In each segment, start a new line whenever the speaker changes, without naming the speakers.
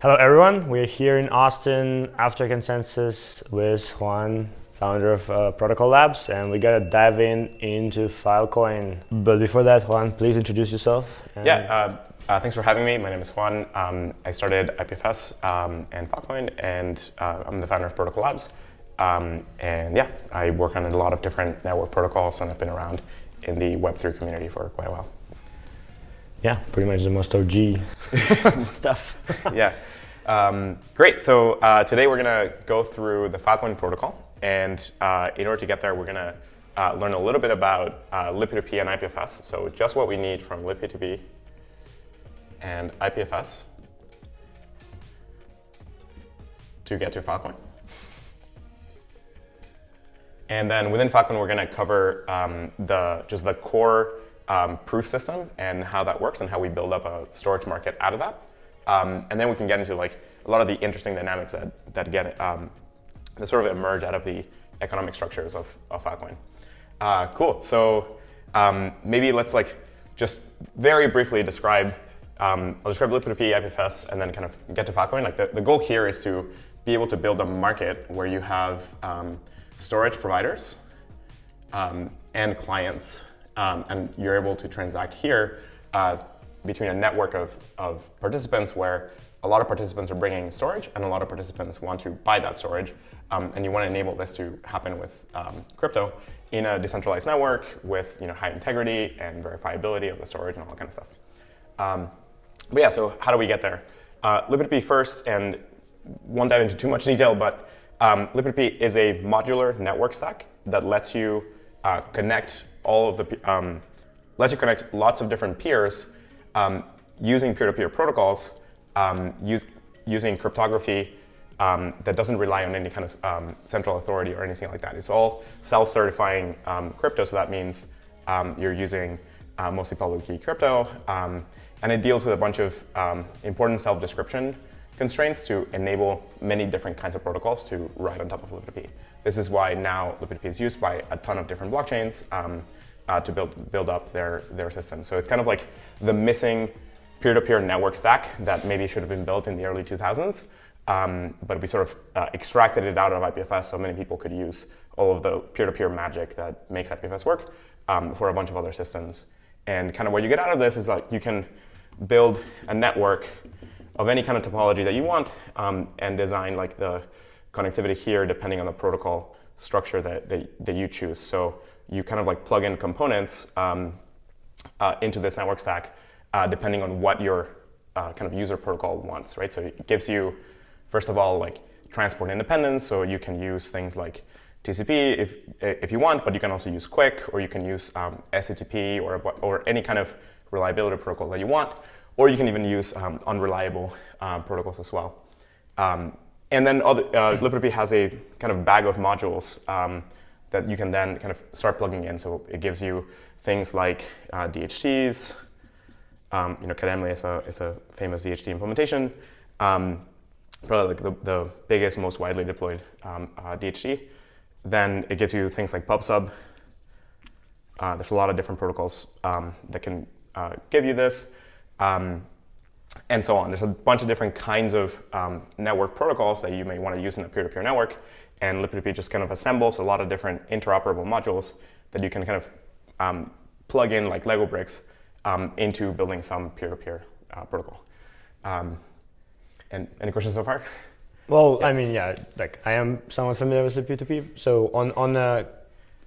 Hello everyone, we're here in Austin after consensus with Juan, founder of Protocol Labs, and we gotta dive into FileCoin. But before that, Juan, please introduce yourself.
Thanks for having me. My name is Juan. I started IPFS and FileCoin, and I'm the founder of Protocol Labs. I work on a lot of different network protocols, and I've been around in the Web3 community for quite a while.
Yeah, pretty much the most OG stuff.
Yeah. Great. So today we're going to go through the FileCoin protocol. And in order to get there, we're going to learn a little bit about libp2p and IPFS. So just what we need from libp2p and IPFS to get to FileCoin. And then within FileCoin, we're going to cover the core proof system and how that works and how we build up a storage market out of that. And then we can get into like a lot of the interesting dynamics that sort of emerge out of the economic structures of FileCoin. Cool. So maybe let's just very briefly describe. I'll describe libp2p, IPFS, and then kind of get to FileCoin. Like the goal here is to be able to build a market where you have storage providers and clients. And you're able to transact here between a network of participants where a lot of participants are bringing storage and a lot of participants want to buy that storage. And you want to enable this to happen with crypto in a decentralized network with high integrity and verifiability of the storage and all that kind of stuff. But yeah, so how do we get there? libp2p first, and won't dive into too much detail, but libp2p is a modular network stack that lets you connect lots of different peers using peer-to-peer protocols, using cryptography that doesn't rely on any kind of central authority or anything like that. It's all self-certifying crypto, so that means you're using mostly public key crypto, and it deals with a bunch of important self-description constraints to enable many different kinds of protocols to ride on top of libp2p. This is why now libp2p is used by a ton of different blockchains to build up their system. So it's kind of like the missing peer-to-peer network stack that maybe should have been built in the early 2000s, but we sort of extracted it out of IPFS so many people could use all of the peer-to-peer magic that makes IPFS work for a bunch of other systems. And kind of what you get out of this is that you can build a network of any kind of topology that you want and design like the connectivity here depending on the protocol structure that you choose. So you kind of like plug in components into this network stack depending on what your kind of user protocol wants, right? So it gives you, first of all, like transport independence. So you can use things like TCP if you want, but you can also use QUIC, or you can use SCTP or any kind of reliability protocol that you want. Or you can even use unreliable protocols as well. And then libp2p has a kind of bag of modules that you can then kind of start plugging in. So it gives you things like DHTs. Kademlia is a famous DHT implementation. Probably like the biggest, most widely deployed DHT. Then it gives you things like PubSub. There's a lot of different protocols that can give you this. And so on. There's a bunch of different kinds of network protocols that you may want to use in a peer-to-peer network, and libp2p just kind of assembles a lot of different interoperable modules that you can kind of plug in like Lego bricks into building some peer-to-peer protocol. And any questions so far?
Well, yeah. I mean, yeah, like I am somewhat familiar with libp2p. So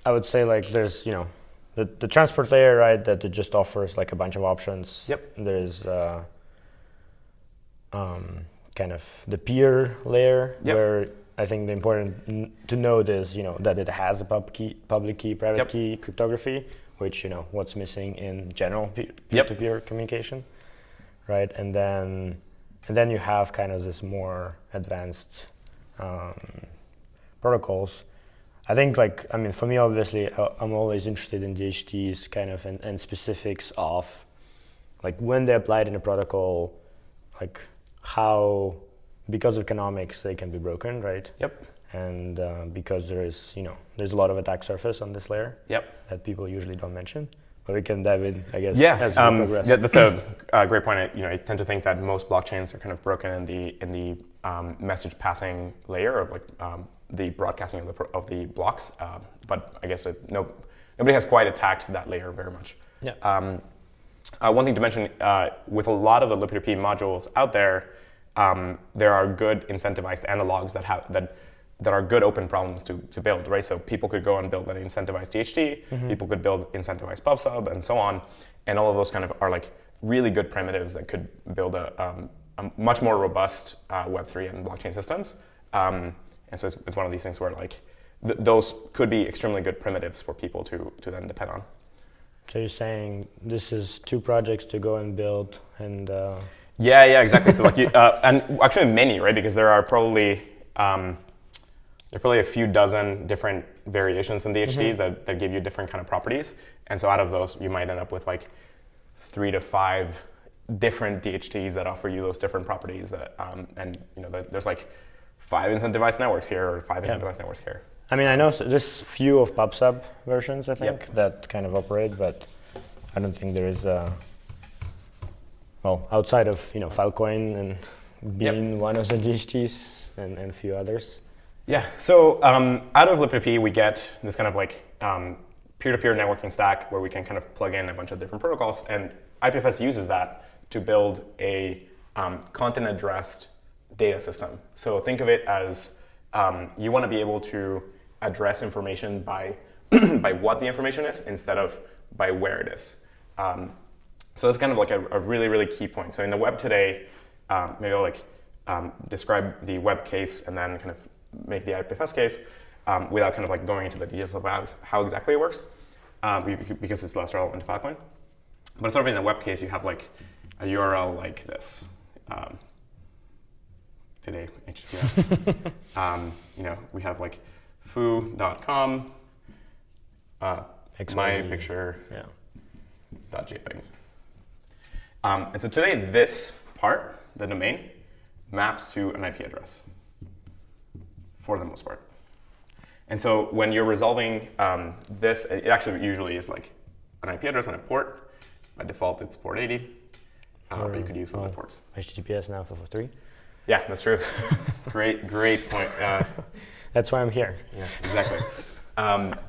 I would say like there's the transport layer, right, that it just offers like a bunch of options.
Yep.
There's kind of the peer layer, yep, where I think the important to note is that it has a public key, private yep, key cryptography, which what's missing in general peer-to-peer yep, communication, right? And then you have kind of this more advanced protocols. I think for me, obviously, I'm always interested in DHTs kind of and specifics of like when they're applied in a protocol, like how, because of economics, they can be broken, right?
Yep.
And because there's a lot of attack surface on this layer.
Yep.
That people usually don't mention. But we can dive in, I guess,
yeah,
as we progress.
Yeah, that's a great point. I tend to think that most blockchains are kind of broken in the message passing layer of the broadcasting of the blocks. But I guess nobody has quite attacked that layer very much.
Yeah.
One thing to mention, with a lot of the libp2p modules out there, there are good incentivized analogs that are good open problems to build, right? So people could go and build an incentivized DHT, people could build incentivized PubSub, and so on. And all of those kind of are like really good primitives that could build a much more robust Web3 and blockchain systems. And so it's one of these things where like those could be extremely good primitives for people to then depend on.
So you're saying this is 2 projects to go and build and...
Yeah, exactly. So like and actually many, right? Because there are probably a few dozen different variations in DHTs that give you different kind of properties. And so out of those, you might end up with like 3 to 5 different DHTs that offer you those different properties. There's like 5 incentivized networks here or 5 incentivized networks here.
I mean, I know there's few of PubSub versions, I think, that kind of operate, but I don't think there is outside of FileCoin and being one of the DHTs and a few others.
Yeah, so out of libp2p, we get this kind of like peer-to-peer networking stack where we can kind of plug in a bunch of different protocols, and IPFS uses that to build a content-addressed data system. So think of it as you want to be able to address information by by what the information is instead of by where it is. So that's kind of like a really, really key point. So in the web today, maybe I'll describe the web case and then kind of make the IPFS case without kind of like going into the details of how exactly it works, because it's less relevant to FileCoin. But sort of in the web case, you have like a URL like this. Today, HTTPS. We have like foo.com, my picture, .jpg. And so today, this part, the domain, maps to an IP address for the most part. And so when you're resolving this, it actually usually is like an IP address and a port. By default, it's port 80, but you could use some other ports.
HTTPS now 443.
Yeah, that's true. Great point.
That's why I'm here.
Yeah, exactly.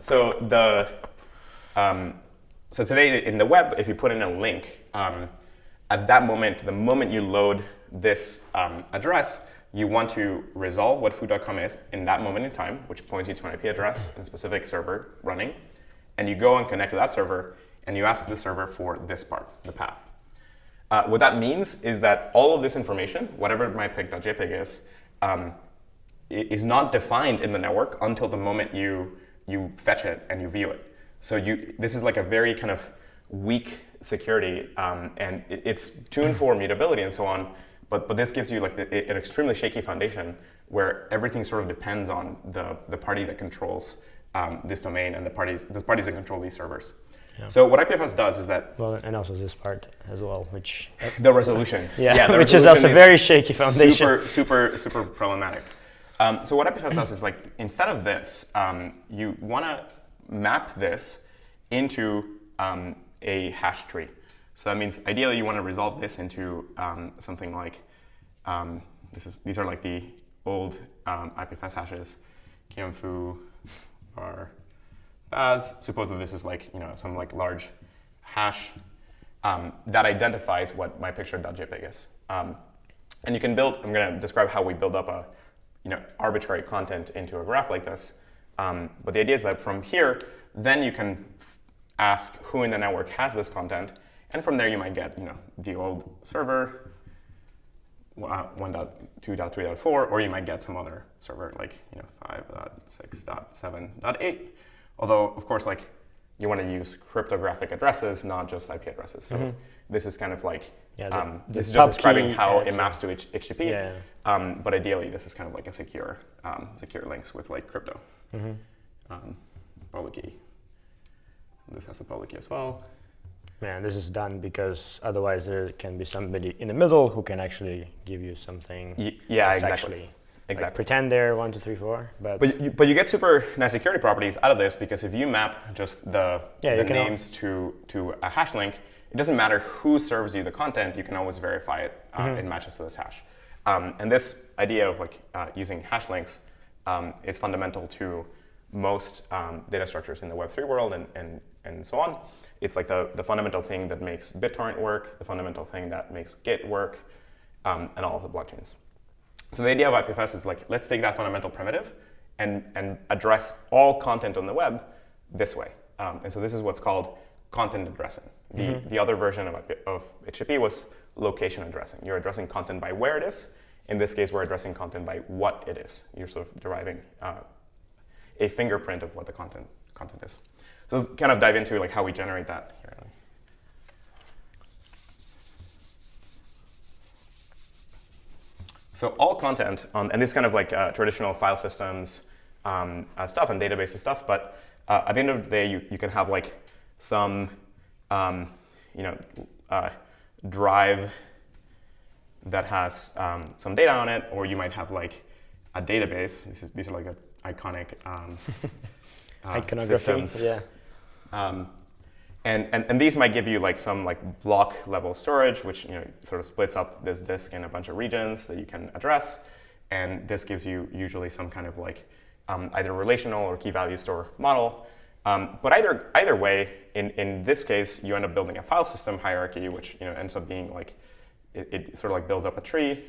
So today in the web, if you put in a link, at that moment, the moment you load this address, you want to resolve what foo.com is in that moment in time, which points you to an IP address and a specific server running. And you go and connect to that server, and you ask the server for this part, the path. What that means is that all of this information, whatever mypic.jpg is not defined in the network until the moment you fetch it and you view it. So this is like a very kind of weak security, and it's tuned for mutability and so on. But this gives you like an extremely shaky foundation where everything sort of depends on the party that controls this domain and the parties that control these servers. Yeah. So what IPFS does is that...
Well, and also this part as well, which...
The resolution.
Which is also very shaky foundation.
Super problematic. So what IPFS does is like, instead of this, you want to map this into a hash tree. So that means ideally you want to resolve this into something like, these are like the old IPFS hashes, kiamfu var baz. Suppose that this is like some like large hash that identifies what my picture.jpg is. And you can build. I'm going to describe how we build up a arbitrary content into a graph like this. But the idea is that from here, then you can ask who in the network has this content. And from there, you might get the old server, 1.2.3.4, or you might get some other server like 5.6.7.8. Although, of course, like you want to use cryptographic addresses, not just IP addresses. So this is kind of like this is just describing how it maps to HTTP.
Yeah.
But ideally, this is kind of like a secure links with like crypto. Public key. This has a public key as well.
Yeah, this is done because otherwise there can be somebody in the middle who can actually give you something.
Yeah, exactly.
Like pretend they're 1, 2, 3, 4.
But you get super nice security properties out of this because if you map just the names to a hash link, it doesn't matter who serves you the content, you can always verify it, it matches to this hash. And this idea of like using hash links is fundamental to most data structures in the Web3 world and so on. It's like the fundamental thing that makes BitTorrent work, the fundamental thing that makes Git work, and all of the blockchains. So the idea of IPFS is like, let's take that fundamental primitive and address all content on the web this way. And so this is what's called content addressing. The other version of HTTP was location addressing. You're addressing content by where it is. In this case, we're addressing content by what it is. You're sort of deriving a fingerprint of what the content is. So let's kind of dive into like how we generate that here. So all content, and this is kind of like traditional file systems stuff and databases stuff, but at the end of the day, you can have like some drive that has some data on it, or you might have like a database. These are like iconic
iconography,
systems.
yeah.
And these might give you like some like block level storage, which sort of splits up this disk in a bunch of regions that you can address. And this gives you usually some kind of like either relational or key value store model. But either way, in this case, you end up building a file system hierarchy, which ends up being like it sort of like builds up a tree,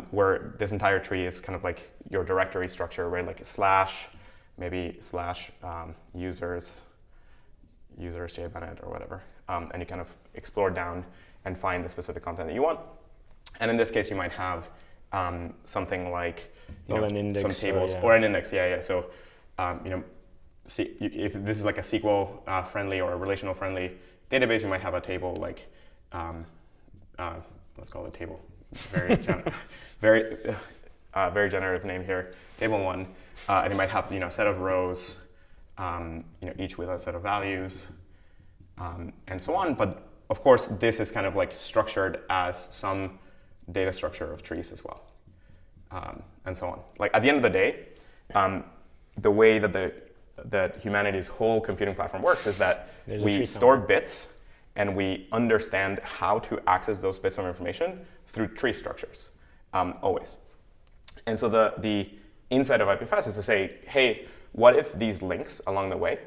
where this entire tree is kind of like your directory structure, right? Like a slash, maybe slash users JBenet or whatever, and you kind of explore down and find the specific content that you want. And in this case, you might have something like
an index,
some tables or an index. Yeah. So if this is like a SQL friendly or a relational friendly database, you might have a table like let's call it a table. Very generative name here. Table 1, and you might have a set of rows, each with a set of values, and so on. But of course, this is kind of like structured as some data structure of trees as well, and so on. Like at the end of the day, the way that humanity's whole computing platform works is that we store bits and we understand how to access those bits of information through tree structures, always. And so the insight of IPFS is to say, hey, what if these links along the way,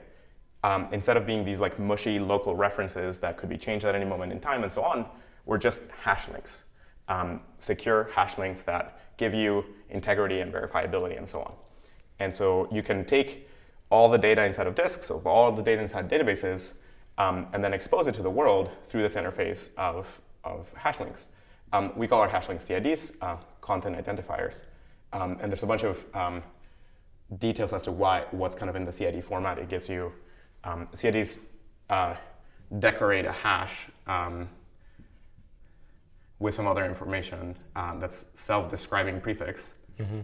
instead of being these like mushy local references that could be changed at any moment in time and so on, were just hash links, secure hash links that give you integrity and verifiability and so on. And so you can take all the data inside of disks, so all the data inside databases, and then expose it to the world through this interface of hash links. We call our hash links CIDs, content identifiers. And there's a bunch of details as to what's kind of in the CID format. It gives you, CIDs decorate a hash with some other information that's self-describing prefix. Mm-hmm.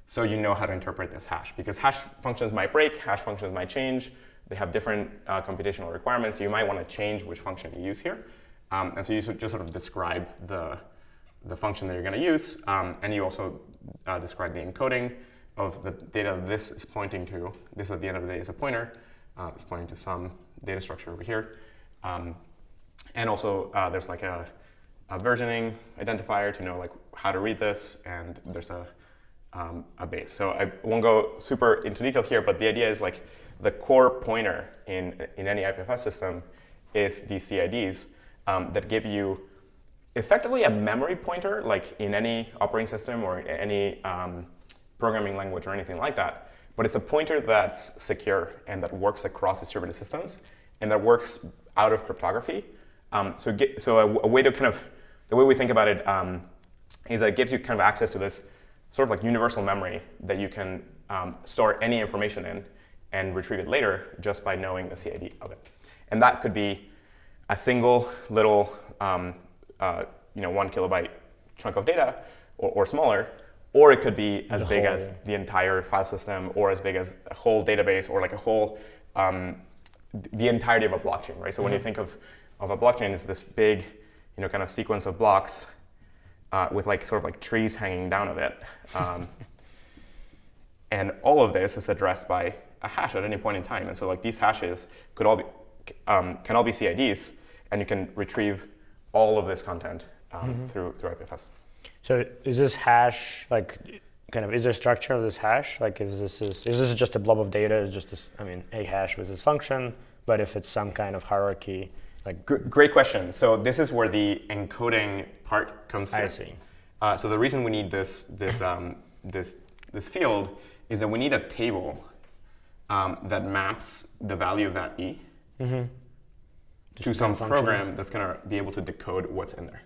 So you know how to interpret this hash, because hash functions might break, hash functions might change. They have different computational requirements. You might want to change which function you use here. And so you should just sort of describe the function that you're going to use. And you also describe the encoding of the data this is pointing to. This, at the end of the day, is a pointer. It's pointing to some data structure over here. And also, there's like a versioning identifier to know like how to read this. And there's a base. So I won't go super into detail here, but the idea is like the core pointer in any IPFS system is these CIDs that give you effectively a memory pointer, like in any operating system or any programming language or anything like that. But it's a pointer that's secure and that works across distributed systems and that works out of cryptography. So a way to kind of, the way we think about it is that it gives you kind of access to this sort of like universal memory that you can store any information in and retrieve it later just by knowing the CID of it. And that could be a single little 1 kilobyte chunk of data or smaller, or it could be as big as the entire file system, or as big as a whole database, or like a whole, the entirety of a blockchain, right? So when you think of a blockchain, it's this big, kind of sequence of blocks with like sort of like trees hanging down of it. And all of this is addressed by a hash at any point in time. And so like these hashes could all be, can all be CIDs, and you can retrieve all of this content through IPFS.
So is this hash like is there a structure of this hash? Like is this just a blob of data? Is just this, a hash with this function, but if it's some kind of hierarchy, like
great question. So this is where the encoding part comes in.
I see.
So the reason we need this field is that we need a table that maps the value of that E to some program that's going to be able to decode what's in there.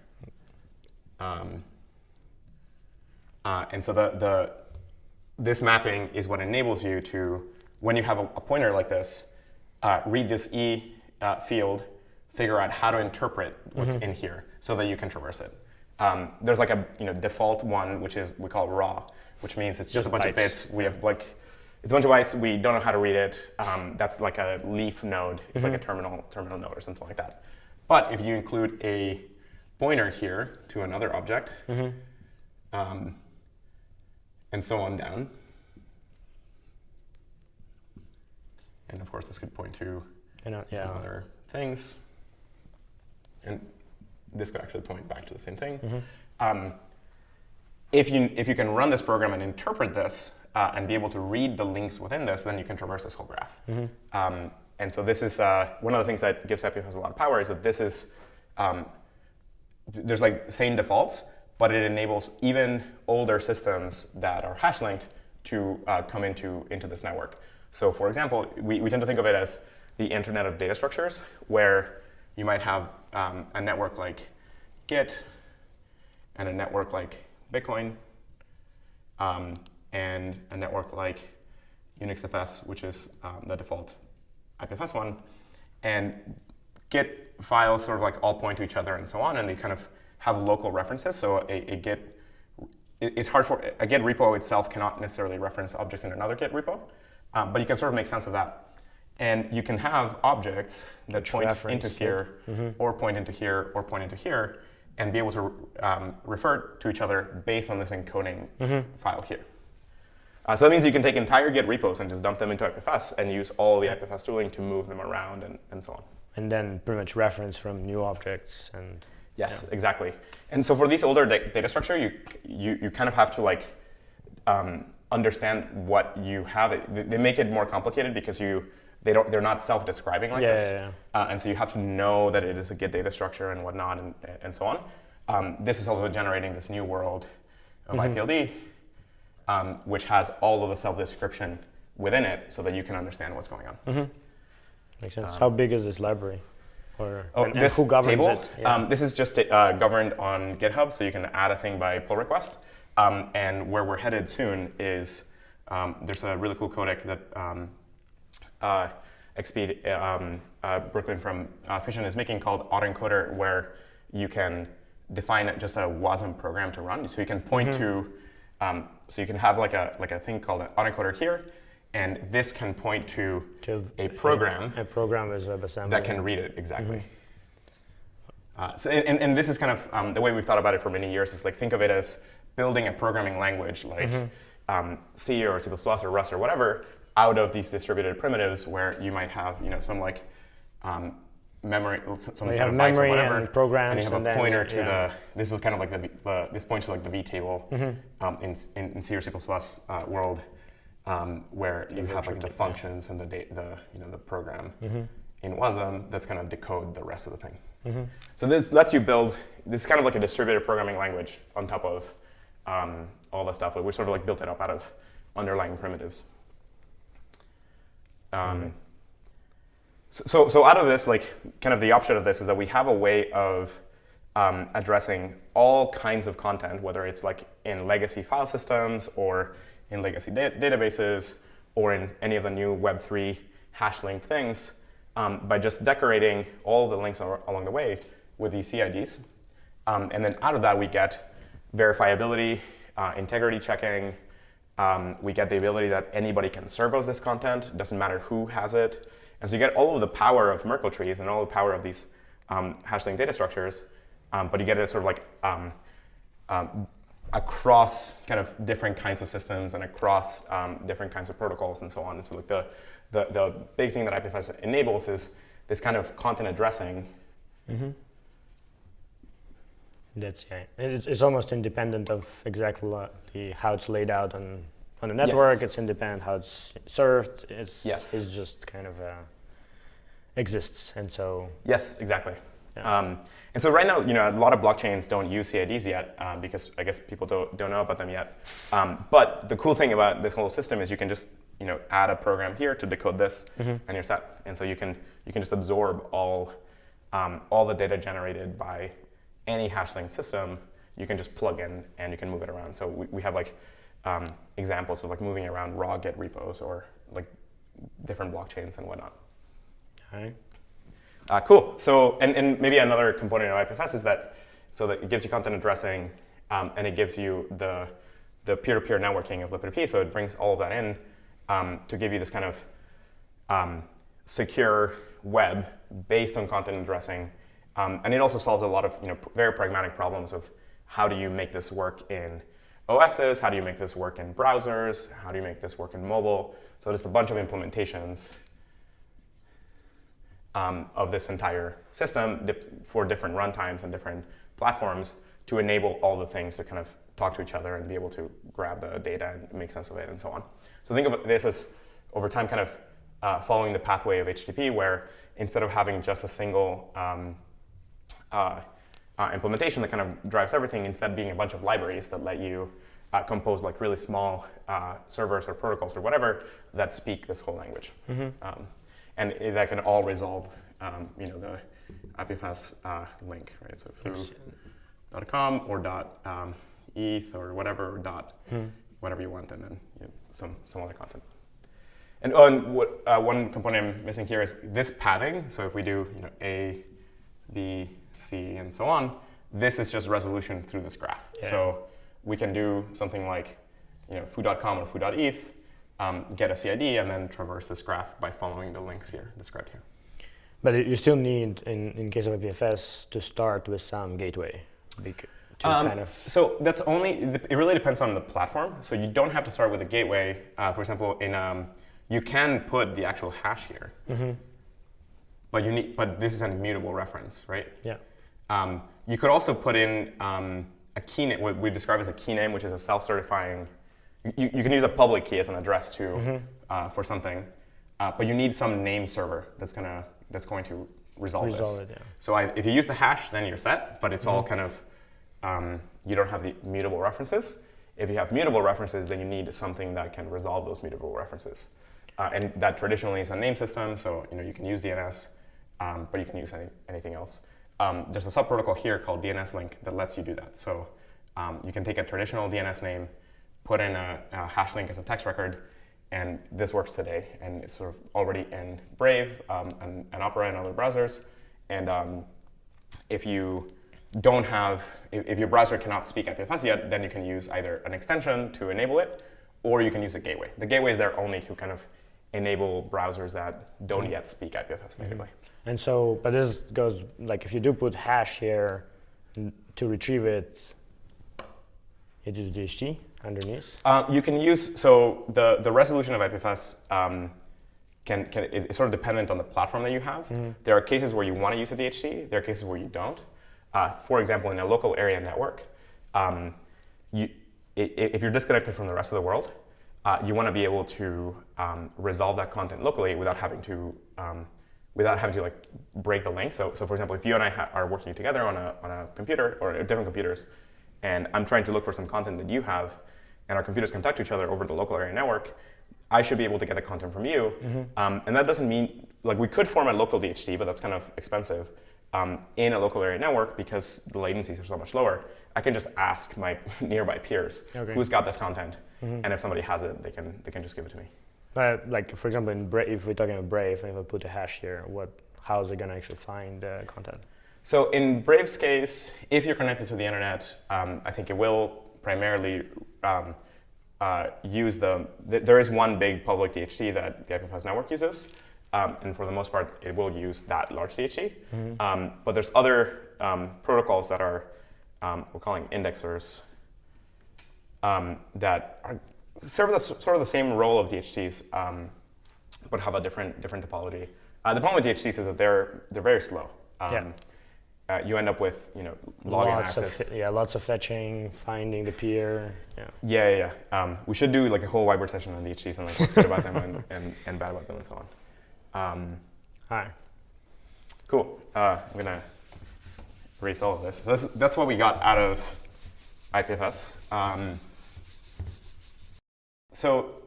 And so this mapping is what enables you to, when you have a pointer like this, read this E field, figure out how to interpret what's in here so that you can traverse it. There's like a default one, which is we call raw, which means it's just a bunch of bits. We have it's a bunch of bytes. We don't know how to read it. That's like a leaf node. It's like a terminal node or something like that. But if you include a pointer here to another object, and so on down, and of course this could point to some other things, and this could actually point back to the same thing. If you can run this program and interpret this and be able to read the links within this, then you can traverse this whole graph. And so this is one of the things that gives IPFS a lot of power, is that this is there's like same defaults, but it enables even older systems that are hash linked to come into this network. So for example, we tend to think of it as the internet of data structures, where you might have a network like Git and a network like Bitcoin and a network like UnixFS, which is the default IPFS one. And Git files sort of like all point to each other and so on, and they kind of have local references. So it's hard for a Git repo itself cannot necessarily reference objects in another Git repo, but you can sort of make sense of that. And you can have objects that point into here, or point into here, or point into here, and be able to refer to each other based on this encoding file here. So that means you can take entire Git repos and just dump them into IPFS and use all the IPFS tooling to move them around and so on.
And then pretty much reference from new objects and.
Yes, exactly. And so for these older data structure, you kind of have to understand what you have. They make it more complicated because they're not self-describing like this. And so you have to know that it is a Git data structure and whatnot and so on. This is also generating this new world of IPLD, which has all of the self-description within it so that you can understand what's going on.
Makes sense. How big is this library? And
this
who governs
table,
it?
this is just governed on GitHub, so you can add a thing by pull request. And where we're headed soon is there's a really cool codec that XP Brooklyn from Fission is making called autoencoder, where you can define just a WASM program to run. So you can point to, so you can have like a thing called an autoencoder here, and this can point to a program.
A program is WebAssembly.
That can read it, exactly. And this is kind of the way we've thought about it for many years, is like think of it as building a programming language like C or C++ or Rust or whatever out of these distributed primitives, where you might have some like memory, some set of bytes or whatever,
and programs,
and you have a pointer to the. This is kind of like this points to like the V table in C or C++ world. Where you have like the functions and the program in WASM that's going to decode the rest of the thing. So this lets you build. This is kind of like a distributed programming language on top of all the stuff. But we sort of like built it up out of underlying primitives. So out of this, like kind of the opposite of this is that we have a way of addressing all kinds of content, whether it's like in legacy file systems or in legacy databases, or in any of the new Web3 hash-linked things, by just decorating all the links along the way with these CIDs. And then out of that, we get verifiability, integrity checking. We get the ability that anybody can serve us this content. It doesn't matter who has it. And so you get all of the power of Merkle trees and all the power of these hash-linked data structures, but you get it sort of like across kind of different kinds of systems and across different kinds of protocols and so on. And so like the big thing that IPFS enables is this kind of content addressing.
Mm-hmm. That's it's almost independent of exactly how it's laid out on the network. Yes. It's independent how it's served. It's just kind of exists, and so.
Yes, exactly. Yeah. And so right now, a lot of blockchains don't use CIDs yet because I guess people don't know about them yet. But the cool thing about this whole system is you can just add a program here to decode this, mm-hmm. and you're set. And so you can just absorb all the data generated by any hash-linked system. You can just plug in and you can move it around. So we have like examples of like moving around raw Git repos or like different blockchains and whatnot.
All right.
Cool. So, and maybe another component of IPFS is that it gives you content addressing, and it gives you the peer-to-peer networking of Liquid IP. So it brings all of that in to give you this kind of secure web based on content addressing, and it also solves a lot of very pragmatic problems of how do you make this work in OSs, how do you make this work in browsers, how do you make this work in mobile. So there's a bunch of implementations of this entire system for different runtimes and different platforms to enable all the things to kind of talk to each other and be able to grab the data and make sense of it and so on. So think of this as, over time, kind of following the pathway of HTTP, where instead of having just a single implementation that kind of drives everything, instead being a bunch of libraries that let you compose like really small servers or protocols or whatever that speak this whole language. Mm-hmm. And that can all resolve, the IPFS link, right? So foo.com or .eth or whatever, or whatever you want, and then some other content. And one component I'm missing here is this padding. So if we do A, B, C, and so on, this is just resolution through this graph. Yeah. So we can do something like foo.com or foo.eth, get a CID, and then traverse this graph by following the links here described here.
But you still need, in case of IPFS, to start with some gateway.
So that's it really depends on the platform. So you don't have to start with a gateway. For example, you can put the actual hash here, mm-hmm. but this is an immutable reference, right?
Yeah.
You could also put in a key name, what we describe as a key name, which is a self-certifying. You can use a public key as an address too, mm-hmm. For something, but you need some name server that's going to resolve this.
It, yeah.
So if you use the hash, then you're set, but it's mm-hmm. all kind of, you don't have the mutable references. If you have mutable references, then you need something that can resolve those mutable references. And that traditionally is a name system, so you can use DNS, but you can use anything else. There's a sub-protocol here called DNS link that lets you do that. So you can take a traditional DNS name, put in a hash link as a text record, and this works today. And it's sort of already in Brave and Opera and other browsers. And if you don't have, if your browser cannot speak IPFS yet, then you can use either an extension to enable it, or you can use a gateway. The gateway is there only to kind of enable browsers that don't yet speak IPFS natively.
Mm-hmm. And so, but this goes, like if you do put hash here to retrieve it, it is DHT underneath?
You can use, so the resolution of IPFS is sort of dependent on the platform that you have. Mm-hmm. There are cases where you want to use a DHT, there are cases where you don't. For example, in a local area network, if you're disconnected from the rest of the world, you want to be able to resolve that content locally without having to like break the link. So for example, if you and I are working together on a computer or different computers, and I'm trying to look for some content that you have, and our computers can talk to each other over the local area network, I should be able to get the content from you. Mm-hmm. And that doesn't mean, like we could form a local DHT, but that's kind of expensive in a local area network because the latencies are so much lower. I can just ask my nearby peers, who's got this content, mm-hmm. and if somebody has it, they can just give it to me.
Like for example, in Brave, if we're talking about Brave, and if I put a hash here, how is it going to actually find content?
So in Brave's case, if you're connected to the internet, I think it will primarily use there is one big public DHT that the IPFS network uses, and for the most part, it will use that large DHT. Mm-hmm. But there's other protocols that are, we're calling indexers, that serve sort of the same role of DHCs, but have a different topology. The problem with DHCs is that they're very slow. You end up with login access.
Lots of fetching, finding the peer.
We should do like a whole whiteboard session on DHCs and like what's good about them and bad about them and so on.
All right.
Cool. I'm gonna erase all of this. That's what we got out of IPFS. So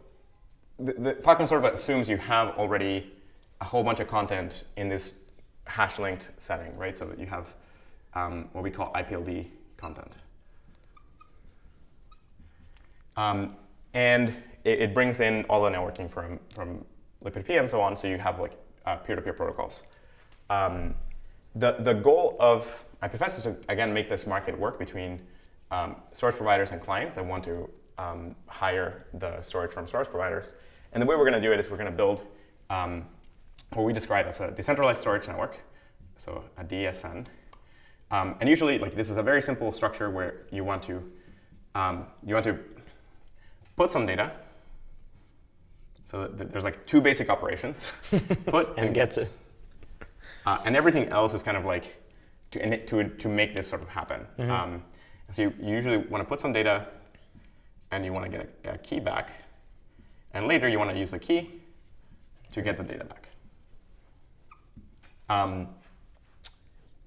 the FileCoin sort of assumes you have already a whole bunch of content in this hash-linked setting, right? So that you have what we call IPLD content. And it brings in all the networking from libp2p and so on, so you have like peer-to-peer protocols. The goal of IPFS is to, again, make this market work between storage providers and clients that want to hire the storage from storage providers. And the way we're going to do it is we're going to build what we describe as a decentralized storage network, so a DSN. And usually, like, this is a very simple structure where you want to put some data. So there's like two basic operations: put
and get it.
And everything else is kind of like to make this sort of happen. So you usually want to put some data, and you want to get a key back, and later you want to use the key to get the data back.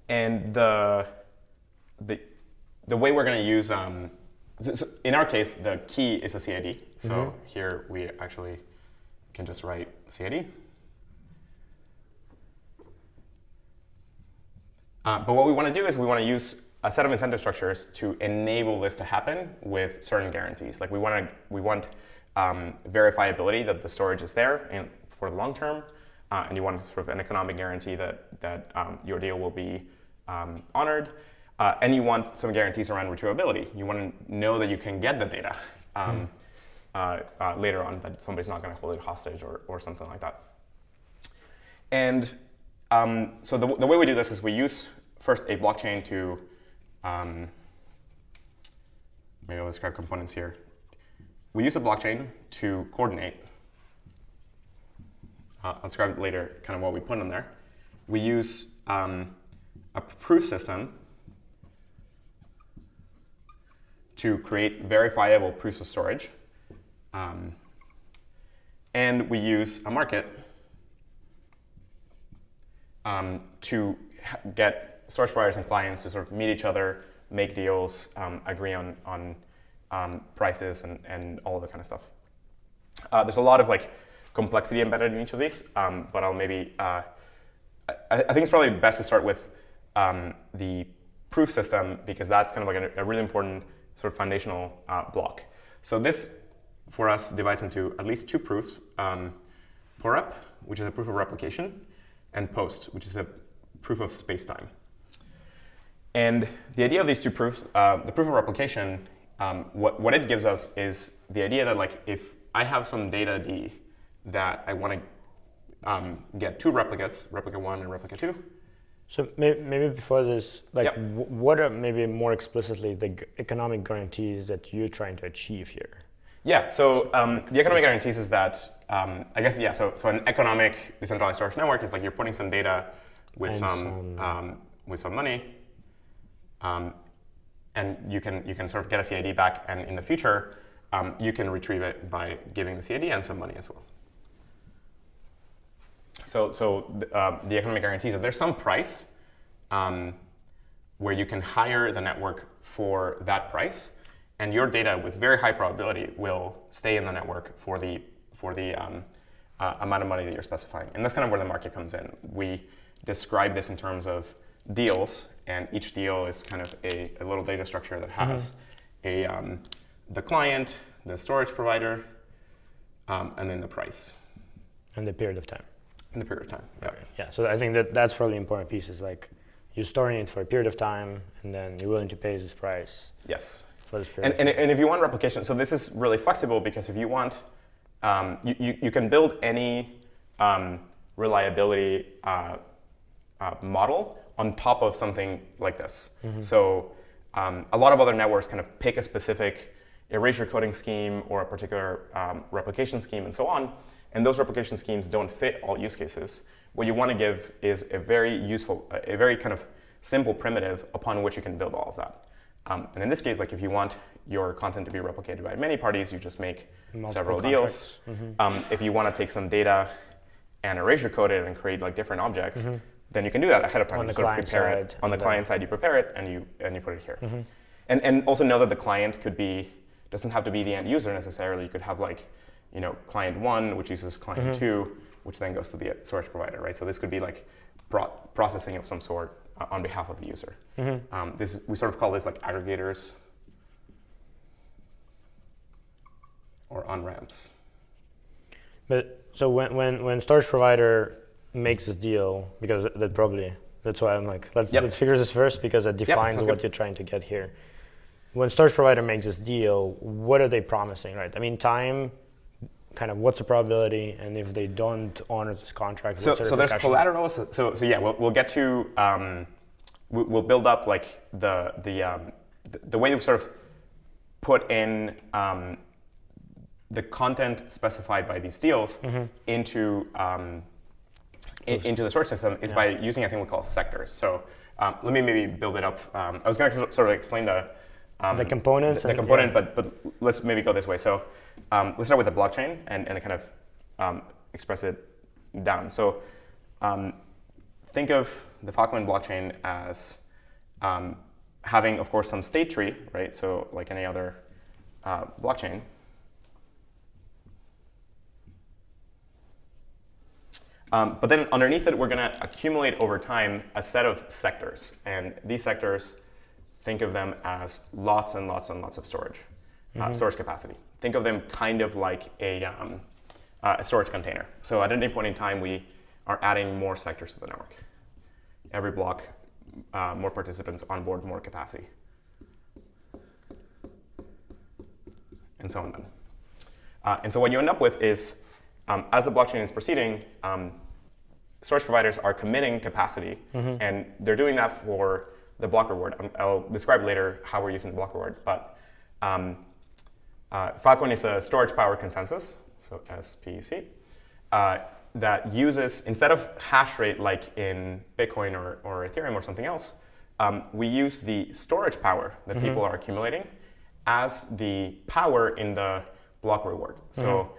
And the way we're going to use, so in our case, the key is a CID. So here we actually can just write CID. But what we want to do is we want to use a set of incentive structures to enable this to happen with certain guarantees. Like we want verifiability that the storage is there and for the long term, and you want sort of an economic guarantee that your deal will be honored, and you want some guarantees around retrievability. You want to know that you can get the data later on, that somebody's not going to hold it hostage or something like that. And so the way we do this is we use first a blockchain to, maybe I'll describe components here. We use a blockchain to coordinate. I'll describe later kind of what we put in there. We use a proof system to create verifiable proofs of storage. And we use a market to get storage providers and clients to sort of meet each other, make deals, agree on prices, and all of that kind of stuff. There's a lot of like complexity embedded in each of these, but I'll maybe, I think it's probably best to start with the proof system, because that's kind of like a really important sort of foundational block. So this, for us, divides into at least two proofs: POREP, which is a proof of replication, and POST, which is a proof of space-time. And the idea of these two proofs, the proof of replication, what it gives us is the idea that, like, if I have some data D that I want to get two replicas, replica 1 and replica 2.
So maybe before this, like, what are maybe more explicitly the economic guarantees that you're trying to achieve here?
Yeah, so the economic guarantees is that, I guess, yeah, so an economic decentralized storage network is like you're putting some data with some money, and you can sort of get a CID back, and in the future, you can retrieve it by giving the CID and some money as well. So the economic guarantees that there's some price where you can hire the network for that price, and your data with very high probability will stay in the network for the amount of money that you're specifying. And that's kind of where the market comes in. We describe this in terms of deals, and each deal is kind of a little data structure that has the client, the storage provider, and then the price.
And the period of time.
In the period of time, yeah.
Okay. Yeah, so I think that's probably an important piece, is like you're storing it for a period of time, and then you're willing to pay this price.
Yes.
For this period
and if you want replication, so this is really flexible, because if you want, you can build any reliability model on top of something like this. So a lot of other networks kind of pick a specific erasure coding scheme or a particular replication scheme and so on, and those replication schemes don't fit all use cases, what you want to give is a very useful, a very kind of simple primitive upon which you can build all of that. And in this case, like if you want your content to be replicated by many parties, you just make several deals. If you want to take some data and erasure code it and create like different objects, then you can do that ahead of time.
On
you
the
sort of
client
prepare
side.
it. On the client side, you prepare it and you put it here. And also know that the client doesn't have to be the end user necessarily. You could have like, client 1, which uses client 2, which then goes to the storage provider, right? So this could be like processing of some sort on behalf of the user. We sort of call this like aggregators or on-ramps.
But so when storage provider makes this deal, because that's why I'm like, let's figure this first, because that defines what you're trying to get here. When storage provider makes this deal, what are they promising, right? I mean, time, kind of what's the probability, and if they don't honor this contract,
so there's collateral. So yeah, we'll get to we'll build up like the way we sort of put in the content specified by these deals into the storage system is by using a thing we call sectors. So let me maybe build it up. I was going to sort of explain the
components.
But let's maybe go this way. So let's start with the blockchain and kind of express it down. So think of the FileCoin blockchain as having, of course, some state tree, right? So like any other blockchain. But then underneath it, we're going to accumulate over time a set of sectors. And these sectors, think of them as lots and lots and lots of storage, storage capacity. Think of them kind of like a storage container. So at any point in time, we are adding more sectors to the network. Every block, more participants on board, more capacity. And so on then. And so what you end up with is, as the blockchain is proceeding, storage providers are committing capacity, and they're doing that for the block reward. I'll describe later how we're using the block reward, but FileCoin is a storage power consensus, so SPC, that uses, instead of hash rate like in Bitcoin or Ethereum or something else, we use the storage power that people are accumulating as the power in the block reward. So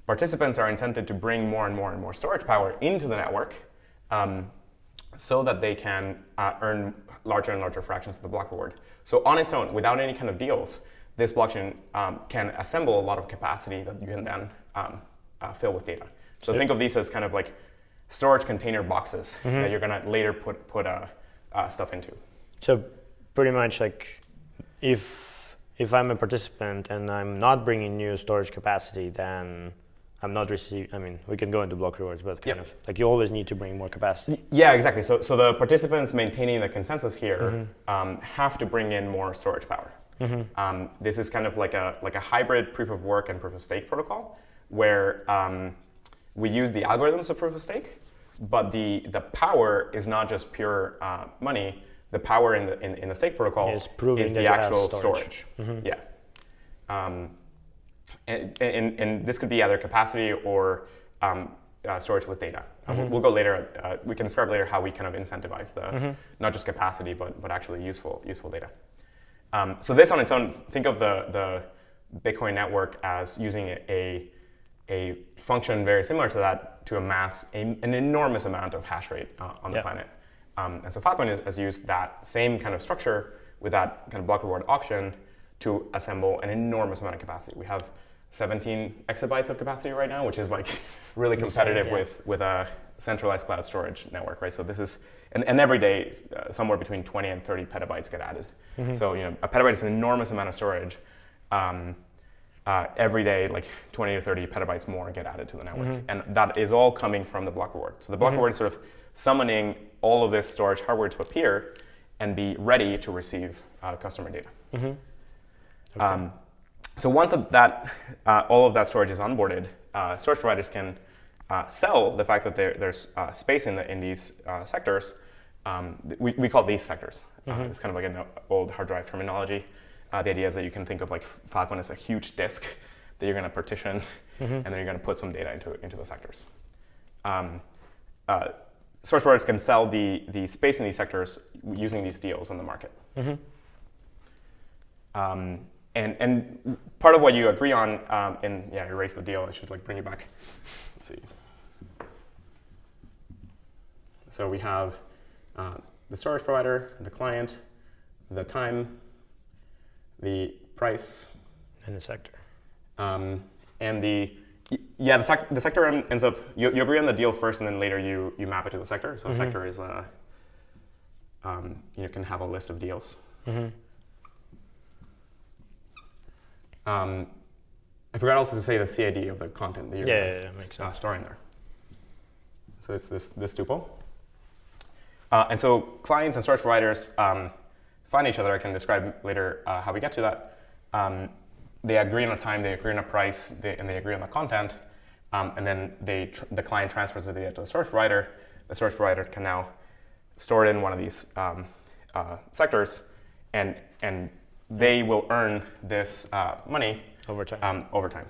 participants are incented to bring more and more and more storage power into the network so that they can earn larger and larger fractions of the block reward. So on its own, without any kind of deals, this blockchain can assemble a lot of capacity that you can then fill with data. So think of these as kind of like storage container boxes that you're going to later put stuff into.
So pretty much like if I'm a participant and I'm not bringing new storage capacity, then I'm not receiving, I mean, we can go into block rewards, but kind of like you always need to bring more capacity.
Yeah, exactly. So the participants maintaining the consensus here have to bring in more storage power. This is kind of like a hybrid proof of work and proof of stake protocol where we use the algorithms of proof of stake, but the power is not just pure money. The power in the stake protocol is the actual storage. Yeah. And this could be either capacity or storage with data. We'll go later. We can describe later how we kind of incentivize the not just capacity but actually useful data. So this on its own, think of the Bitcoin network as using a function very similar to that to amass an enormous amount of hash rate on the planet. And so FileCoin has used that same kind of structure with that kind of block reward auction to assemble an enormous amount of capacity. We have 17 exabytes of capacity right now, which is like really competitive with a centralized cloud storage network, right? So this is, and every day somewhere between 20 and 30 petabytes get added. So a petabyte is an enormous amount of storage. Every day, like 20 to 30 petabytes more get added to the network. And that is all coming from the block reward. So the block reward is sort of summoning all of this storage hardware to appear and be ready to receive customer data. So once all of that storage is onboarded, storage providers can sell the fact that there's space in these sectors. We call these sectors. It's kind of like an old hard drive terminology. the idea is that you can think of like FileCoin as a huge disk that you're going to partition, and then you're going to put some data into the sectors. Service providers can sell the space in these sectors using these deals on the market. And part of what you agree on, erase the deal. I should like bring you back. Let's see. So we have the storage provider, the client, the time, the price,
and the sector.
And the sector ends up, you agree on the deal first, and then later you map it to the sector. So a sector is can have a list of deals. I forgot also to say the CID of the content that you're storing there. So it's this tuple. And so clients and storage providers find each other. I can describe later how we get to that. They agree on a time, they agree on a price, and they agree on the content. And then the client transfers the data to the storage provider. The storage provider can now store it in one of these sectors, and they will earn this money
over time.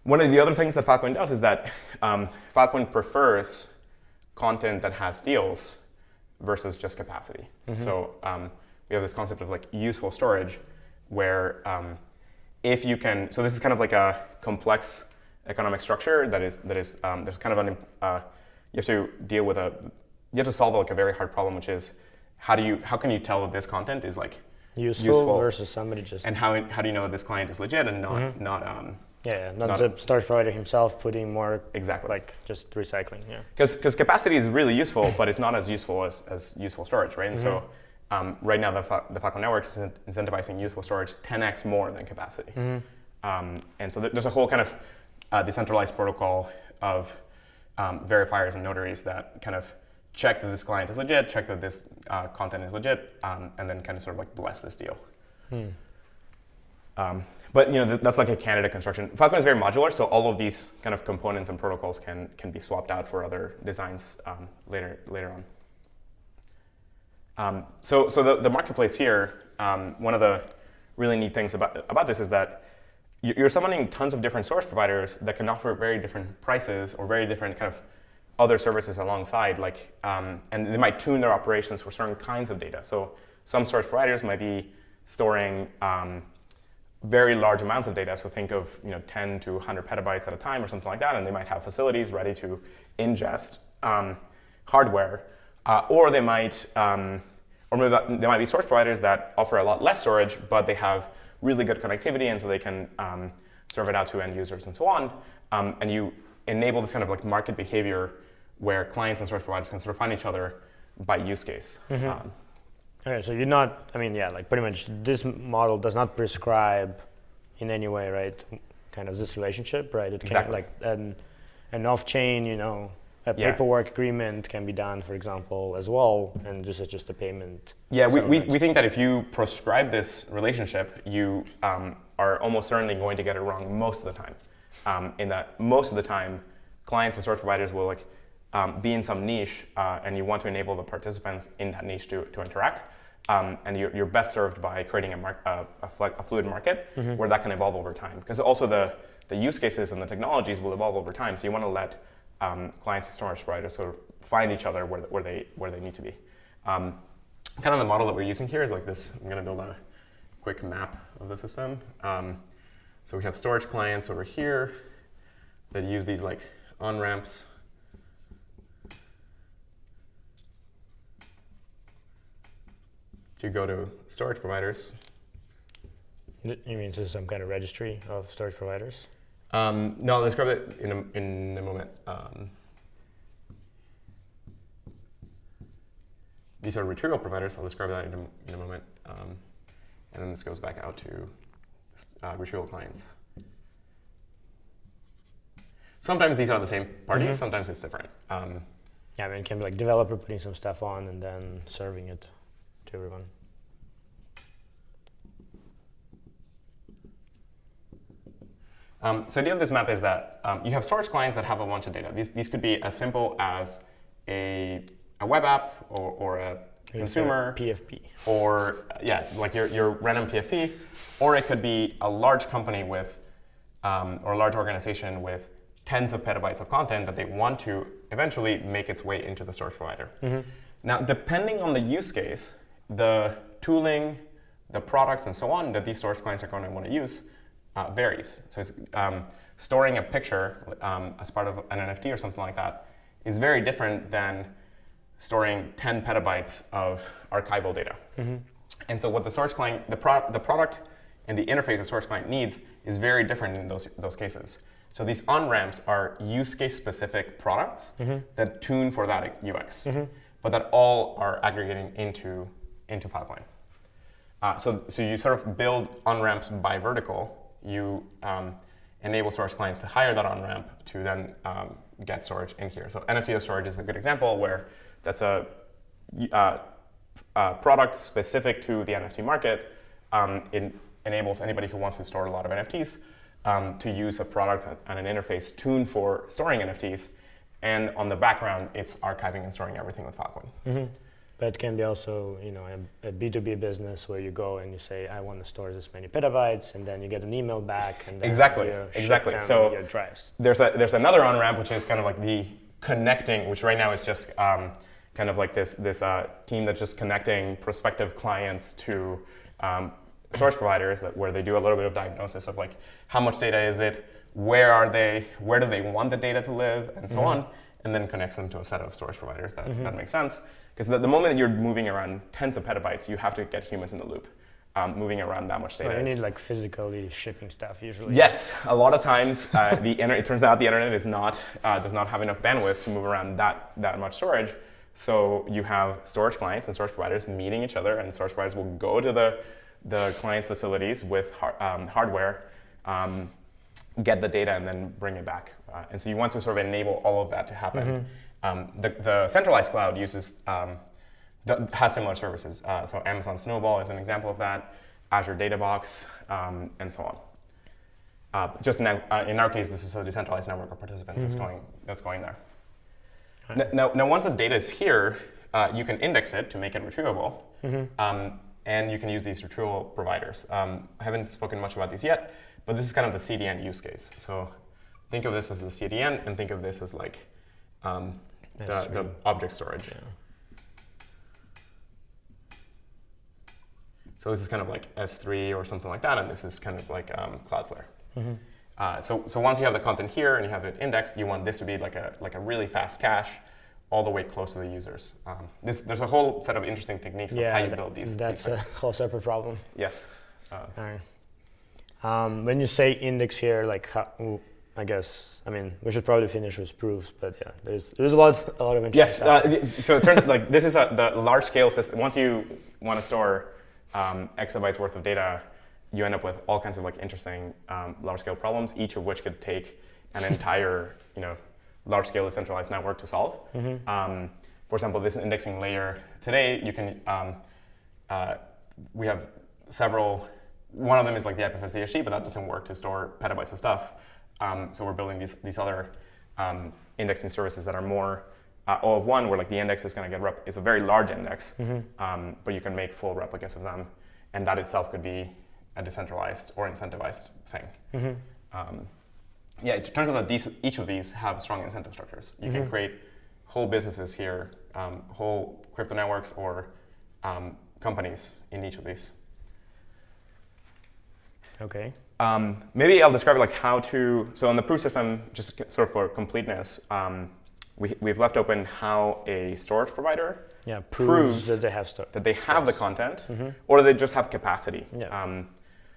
One of the other things that FileCoin does is that FileCoin prefers content that has deals versus just capacity. So we have this concept of like useful storage, where if you can, so this is kind of like a complex economic structure that is there's kind of you have to deal with you have to solve like a very hard problem, which is how can you tell that this content is like useful
versus somebody just,
and how do you know that this client is legit and not
the storage provider himself putting more
exactly
like just recycling,
because capacity is really useful, but it's not as useful as useful storage, right? And so right now the FileCoin network is incentivizing useful storage 10x more than capacity. And so there's a whole kind of decentralized protocol of verifiers and notaries that kind of check that this client is legit, check that this content is legit, and then kind of sort of like bless this deal. But that's like a candidate construction. FileCoin is very modular, so all of these kind of components and protocols can be swapped out for other designs later on. So the marketplace here, one of the really neat things about this is that you're summoning tons of different source providers that can offer very different prices or very different kind of other services alongside, and they might tune their operations for certain kinds of data. So some source providers might be storing very large amounts of data. So think of 10 to 100 petabytes at a time or something like that, and they might have facilities ready to ingest hardware, or they might there might be source providers that offer a lot less storage, but they have really good connectivity, and so they can serve it out to end users and so on. And you enable this kind of like market behavior where clients and source providers can sort of find each other by use case.
Okay, so you're not, like pretty much this model does not prescribe in any way, right, kind of this relationship, right? It
Exactly.
can, like an off-chain, a paperwork agreement can be done, for example, as well, and this is just a payment.
Yeah, we think that if you prescribe this relationship, you are almost certainly going to get it wrong most of the time. In that most of the time, clients and source providers will be in some niche, and you want to enable the participants in that niche to interact. And you're best served by creating a fluid market where that can evolve over time. Because also the use cases and the technologies will evolve over time. So you want to let clients and storage providers sort of find each other where they need to be. Kind of the model that we're using here is like this. I'm going to build a quick map of the system. So we have storage clients over here that use these like on-ramps. To go to storage providers.
You mean this is some kind of registry of storage providers?
No, I'll describe it in a moment. These are retrieval providers. I'll describe that in a moment. And then this goes back out to retrieval clients. Sometimes these are the same parties. Sometimes it's different.
It can be like developer putting some stuff on and then serving it to everyone.
So the idea of this map is that you have storage clients that have a bunch of data. These could be as simple as a web app or a consumer,
PFP,
or like your random PFP, or it could be a large company with, or a large organization with tens of petabytes of content that they want to eventually make its way into the storage provider. Now, depending on the use case, the tooling, the products, and so on that these storage clients are going to want to use varies. So it's, storing a picture as part of an NFT or something like that is very different than storing 10 petabytes of archival data. And so what the storage client, the product and the interface the storage client needs is very different in those cases. So these on-ramps are use case specific products that tune for that UX, but that all are aggregating into FileCoin. So you sort of build on-ramps by vertical. You enable storage clients to hire that on-ramp to then get storage in here. So NFT storage is a good example where that's a product specific to the NFT market. It enables anybody who wants to store a lot of NFTs to use a product and an interface tuned for storing NFTs. And on the background, it's archiving and storing everything with FileCoin.
But it can be also, a B2B business where you go and you say, I want to store this many petabytes, and then you get an email back, and then
exactly. So
your drives.
There's another on-ramp, which is kind of like the connecting, which right now is just kind of like this team that's just connecting prospective clients to storage providers where they do a little bit of diagnosis of like how much data is it, where are they, where do they want the data to live, and so on, and then connects them to a set of storage providers that makes sense. Because the moment that you're moving around tens of petabytes, you have to get humans in the loop. Moving around that much data.
You need like physically shipping stuff usually.
Yes, a lot of times it turns out the internet is does not have enough bandwidth to move around that much storage. So you have storage clients and storage providers meeting each other, and storage providers will go to the client's facilities with hardware, get the data, and then bring it back. And so you want to sort of enable all of that to happen. The centralized cloud has similar services. So Amazon Snowball is an example of that, Azure Databox, and so on. Just now, in our case, this is a decentralized network of participants that's going there. Now, once the data is here, you can index it to make it retrievable, and you can use these retrieval providers. I haven't spoken much about these yet, but this is kind of the CDN use case. So think of this as the CDN, and think of this as like the object storage. Yeah. So this is kind of like S3 or something like that, and this is kind of like Cloudflare. So once you have the content here and you have it indexed, you want this to be like a really fast cache, all the way close to the users. There's a whole set of interesting techniques of how you build these.
That's a whole separate problem.
Yes.
All right. When you say index here, like how, we should probably finish with proofs, but yeah, there's a lot of interesting stuff.
So it turns like this is the large scale system. Once you want to store exabytes worth of data, you end up with all kinds of like interesting large scale problems, each of which could take an entire large scale decentralized network to solve. For example, this indexing layer today, you can we have several. One of them is like the IPFS DHC, but that doesn't work to store petabytes of stuff. So we're building these other indexing services that are more O of one, where like the index is going to get it's a very large index, but you can make full replicas of them, and that itself could be a decentralized or incentivized thing. It turns out that each of these have strong incentive structures. You can create whole businesses here, whole crypto networks or companies in each of these.
Okay.
Maybe I'll describe like how to. So on the proof system, just sort of for completeness, we've left open how a storage provider proves
that they have
the content, or they just have capacity.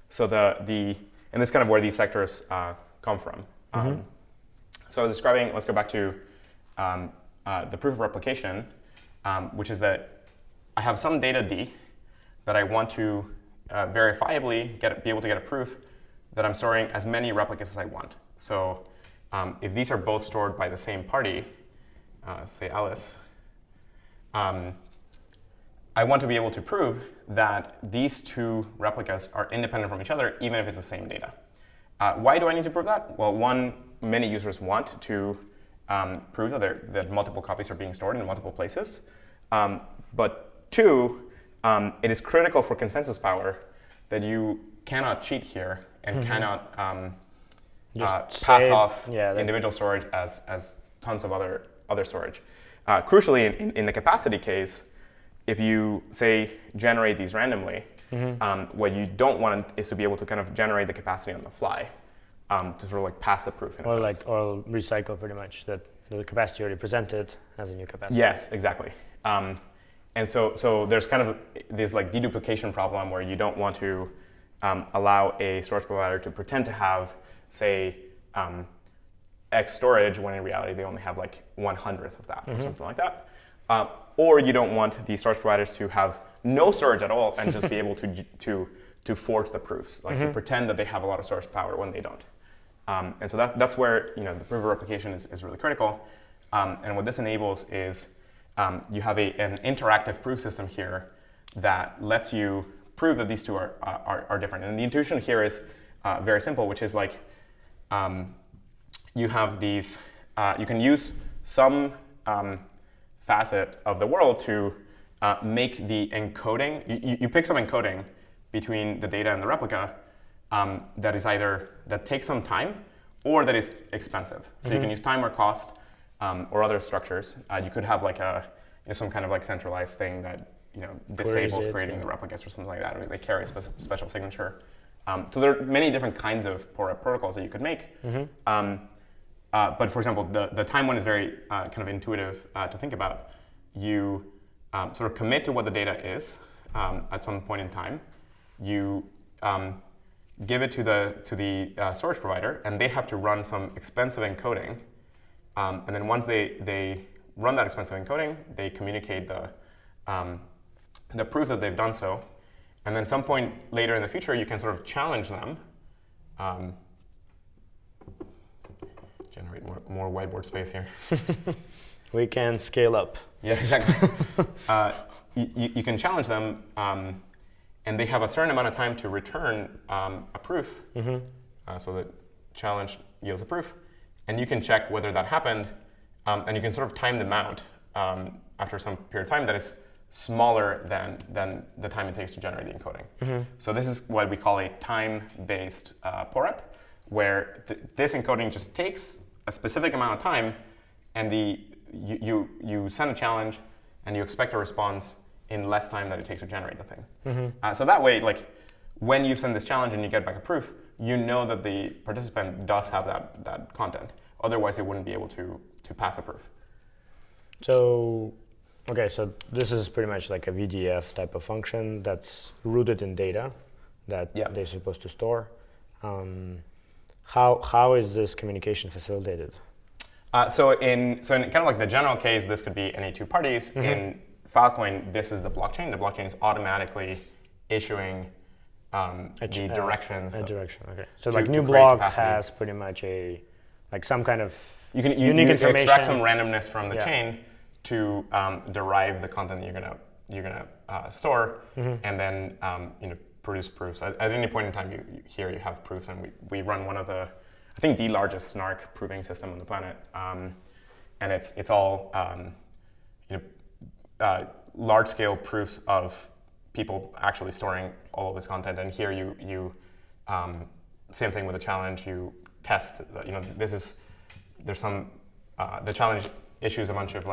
So and this is kind of where these sectors come from. So I was describing. Let's go back to the proof of replication, which is that I have some data D that I want to verifiably be able to get a proof that I'm storing as many replicas as I want. So if these are both stored by the same party, say Alice, I want to be able to prove that these two replicas are independent from each other, even if it's the same data. Why do I need to prove that? Well, one, many users want to prove that multiple copies are being stored in multiple places. But Two, it is critical for consensus power that you cannot cheat here and cannot pass off individual storage as tons of other storage. Crucially, in the capacity case, if you, say, generate these randomly, what you don't want is to be able to kind of generate the capacity on the fly to sort of like pass the proof in a sense.
Or recycle pretty much that the capacity already presented as a new capacity.
Yes, exactly. And so there's kind of this like deduplication problem where you don't want to allow a storage provider to pretend to have, say, X storage when in reality they only have like 1/100th of that or something like that. Or you don't want the storage providers to have no storage at all and just be able to forge the proofs, like to pretend that they have a lot of storage power when they don't. And so that's where the proof of replication is really critical. And what this enables is you have an interactive proof system here that lets you prove that these two are different. And the intuition here is very simple, which is like you have these, you can use some facet of the world to make the encoding, you pick some encoding between the data and the replica that is either, that takes some time or that is expensive. So you can use time or cost or other structures. You could have like some kind of like centralized thing that disables creating the replicas or something like that, or they carry a special signature. So there are many different kinds of protocols that you could make. But for example, the time one is very kind of intuitive to think about. You sort of commit to what the data is at some point in time. You give it to the storage provider, and they have to run some expensive encoding. And then once they run that expensive encoding, they communicate the proof that they've done so. And then some point later in the future, you can sort of challenge them. Generate more whiteboard space here.
We can scale up.
Yeah, exactly. You can challenge them, and they have a certain amount of time to return a proof. So the challenge yields a proof. And you can check whether that happened, and you can sort of time them out after some period of time that is smaller than the time it takes to generate the encoding. So this is what we call a time-based POREP, where this encoding just takes a specific amount of time, and you send a challenge, and you expect a response in less time than it takes to generate the thing. So that way, like when you send this challenge and you get back a proof, you know that the participant does have that content. Otherwise, it wouldn't be able to pass a proof.
So, okay, so this is pretty much like a VDF type of function that's rooted in data that they're supposed to store. How is this communication facilitated?
So in kind of like the general case, this could be any two parties. In FileCoin, this is the blockchain. The blockchain is automatically issuing the directions.
A direction, okay. So like new block has pretty much some kind of unique information. You
extract some randomness from the chain to derive the content that you're gonna store, and then produce proofs. At any point in time, you have proofs, and we run one of the, I think, the largest snark proving system on the planet, and it's all large-scale proofs of people actually storing all of this content. And here you same thing with the challenge. You test. There's some the challenge issues a bunch of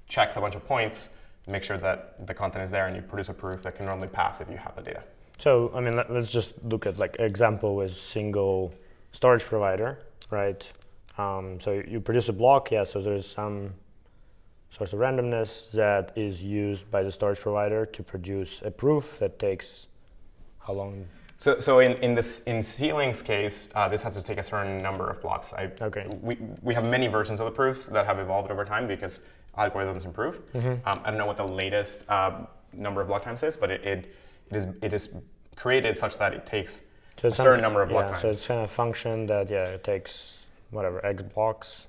checks a bunch of points, make sure that the content is there, and you produce a proof that can normally pass if you have the data.
So I mean, let's just look at example with single storage provider, right? So you produce a block, so there's some source of randomness that is used by the storage provider to produce a proof that takes how long?
So in Ceiling's case, this has to take a certain number of blocks. We have many versions of the proofs that have evolved over time because algorithms improve. I don't know what the latest number of block times is, but it is created such that it takes a certain number of block times.
So it's kind of a function that it takes whatever X blocks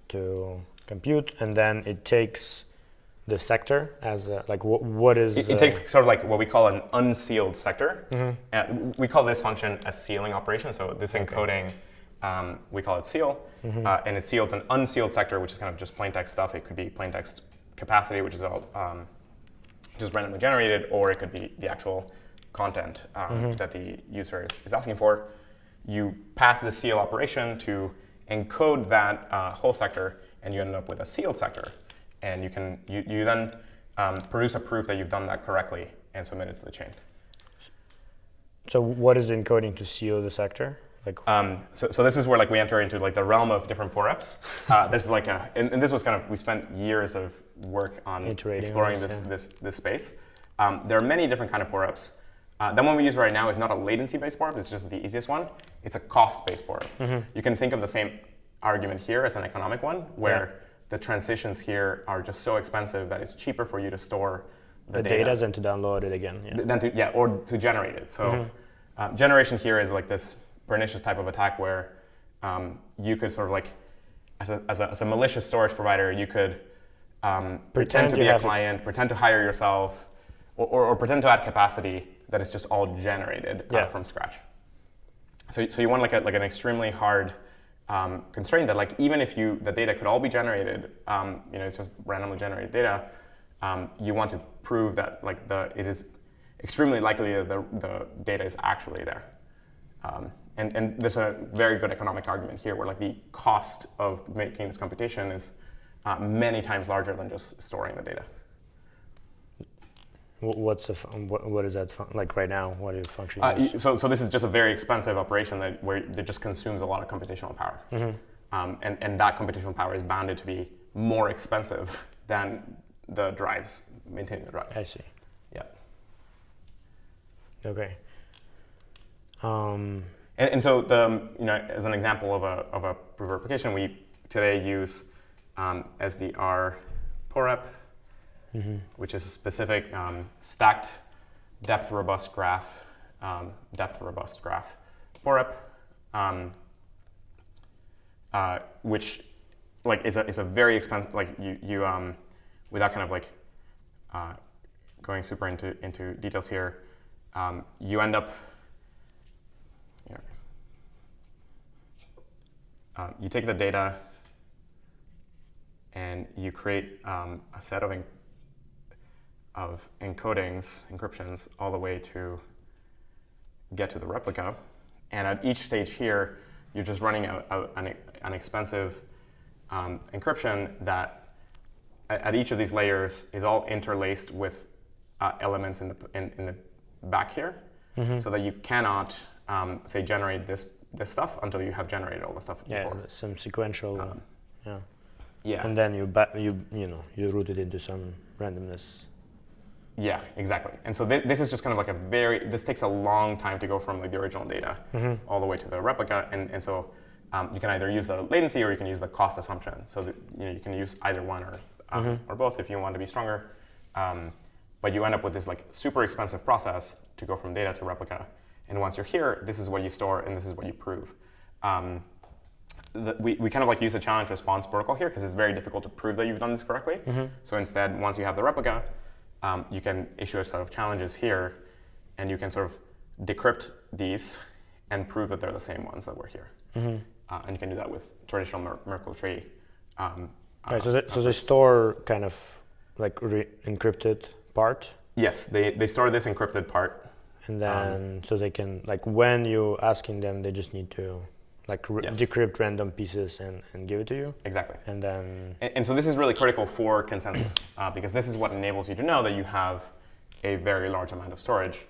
to compute, and then it takes the sector as what is
it takes sort of like what we call an unsealed sector. We call this function a sealing operation. So this encoding, we call it seal, and it seals an unsealed sector, which is kind of just plain text stuff. It could be plain text capacity, which is all just randomly generated, or it could be the actual content that the user is asking for. You pass the seal operation to encode that whole sector, and you end up with a sealed sector. And you then produce a proof that you've done that correctly and submit it to the chain.
So what is encoding to seal the sector? Like,
so this is where we enter into the realm of different pour-ups. There's and this was we spent years of work on exploring this space. There are many different kind of pour-ups. The one we use right now is not a latency-based pour-up. It's just the easiest one. It's a cost-based pour-up. You can think of the same argument here as an economic one, where the transitions here are just so expensive that it's cheaper for you to store the data
than to download it again.
Or to generate it. So generation here is this pernicious type of attack where you could sort of as a malicious storage provider, you could pretend to be a client, pretend to hire yourself, or pretend to add capacity that is just all generated from scratch. So you want an extremely hard constraint that even if the data could all be generated, it's just randomly generated data, you want to prove that it is extremely likely that the data is actually there. And there's a very good economic argument here where the cost of making this computation is many times larger than just storing the data.
What is that right now? What is function?
So this is just a very expensive operation that just consumes a lot of computational power. And that computational power is bounded to be more expensive than the drives, maintaining the drives.
I see.
Yeah.
Okay.
And so as an example of a proof application, we today use SDR pour-up, which is a specific stacked depth robust graph pour-up, which is a very expensive you without kind of going super into details here, you end up you take the data and you create a set of encryptions all the way to get to the replica. And at each stage here, you're just running an expensive encryption that at each of these layers is all interlaced with elements in the back here, so that you cannot say generate this stuff until you have generated all the stuff before.
Yeah, some sequential.
Yeah.
And then you route it into some randomness.
Yeah, exactly. And so this is just kind of this takes a long time to go from the original data all the way to the replica. And so you can either use the latency or you can use the cost assumption. So that, you can use either one or both if you want to be stronger. But you end up with this super expensive process to go from data to replica. And once you're here, this is what you store and this is what you prove. We kind of use a challenge response protocol here because it's very difficult to prove that you've done this correctly. So instead, once you have the replica, you can issue a set of challenges here, and you can sort of decrypt these and prove that they're the same ones that were here. And you can do that with traditional Merkle tree.
Right, so they store kind of encrypted part?
Yes, they store this encrypted part.
And then, so they can, when you're asking them, they just need to decrypt random pieces and give it to you?
Exactly.
And then...
And so this is really critical for consensus, because this is what enables you to know that you have a very large amount of storage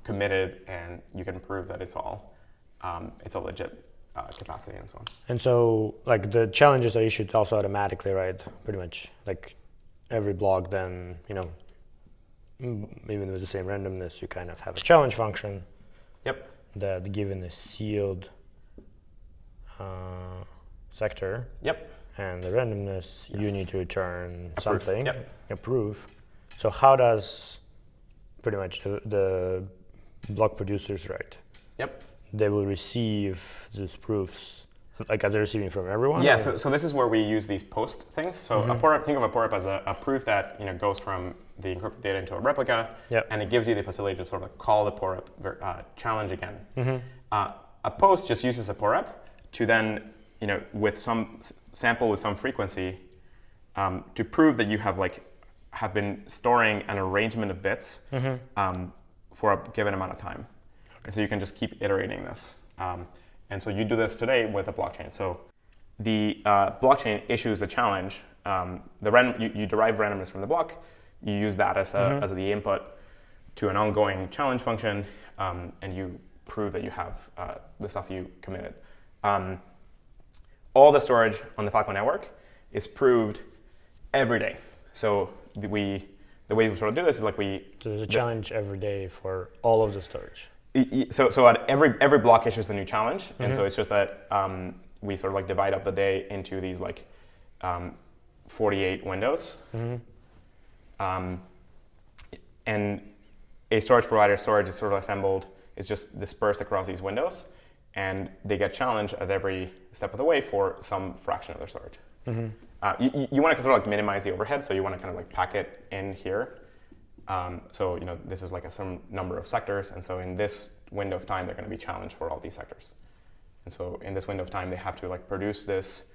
committed, and you can prove that it's all a legit capacity and so on.
And so, the challenges are issued also automatically, right? Pretty much, every block then, even with the same randomness, you kind of have a challenge function.
Yep.
That given a sealed sector.
Yep.
And the randomness, you need to return something, a proof. So how does pretty much the block producers, right?
Yep.
They will receive these proofs, are they receiving from everyone?
Yeah, so this is where we use these post things. So a pour-up, think of a pour-up as a proof that goes from the encrypted data into a replica, and it gives you the facility to sort of call the pour-up challenge again. A post just uses a pour-up to then, with some sample with some frequency, to prove that you have have been storing an arrangement of bits for a given amount of time. Okay. So you can just keep iterating this. And so you do this today with a blockchain. So the blockchain issues a challenge. You derive randomness from the block. You use that as the input to an ongoing challenge function, and you prove that you have the stuff you committed. All the storage on the FileCoin network is proved every day. So the way we sort of do this is like
So there's a challenge every day for all of the storage.
So at every block issues a new challenge, and so it's just that we sort of like divide up the day into these like 48 windows, and a storage provider's storage is sort of assembled. It's just dispersed across these windows, and they get challenged at every step of the way for some fraction of their storage. You want to sort of like minimize the overhead, so you want to kind of like pack it in here. So this is like some number of sectors, and so in this window of time, they're going to be challenged for all these sectors. And so in this window of time, they have to like produce this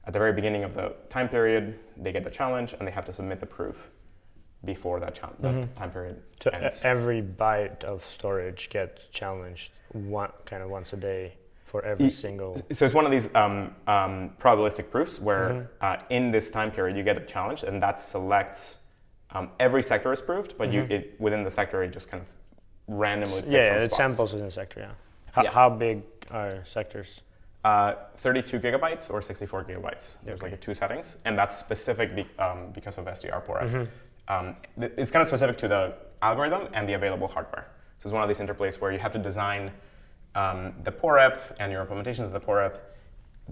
at the very beginning of the time period. They get the challenge, and they have to submit the proof before that time period ends.
So every byte of storage gets challenged once a day for every single.
So it's one of these probabilistic proofs where in this time period you get a challenge, and that selects every sector is proved, but within the sector it just kind of randomly picks some
it
spots.
samples within the sector. How big are sectors?
32 gigabytes or 64 gigabytes. There's like two settings, and that's specific because of SDR POREP. It's kind of specific to the algorithm and the available hardware. So it's one of these interplays where you have to design the POREP and your implementations of the POREP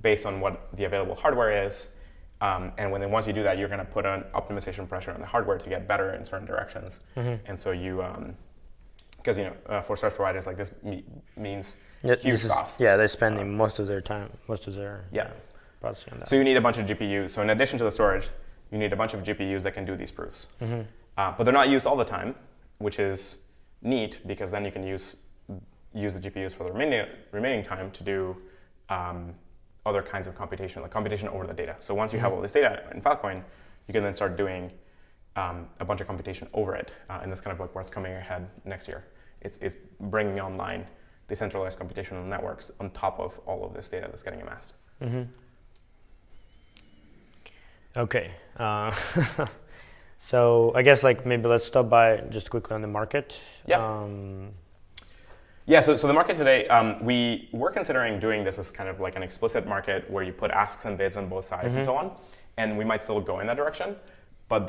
based on what the available hardware is. And once you do that, you're going to put an optimization pressure on the hardware to get better in certain directions. And so you, because for service providers, like this means huge costs.
They're spending most of their time, processing on that.
So you need a bunch of GPUs. So in addition to the storage, you need a bunch of GPUs that can do these proofs. But they're not used all the time, which is neat because then you can use the GPUs for the remaining time to do other kinds of computation, like computation over the data. So once you have all this data in FileCoin, you can then start doing a bunch of computation over it. And that's kind of like what's coming ahead next year. It's bringing online decentralized computational networks on top of all of this data that's getting amassed.
Okay. So I guess like maybe let's stop by just quickly on the market.
So the market today, we were considering doing this as kind of like an explicit market where you put asks and bids on both sides and so on, and we might still go in that direction. But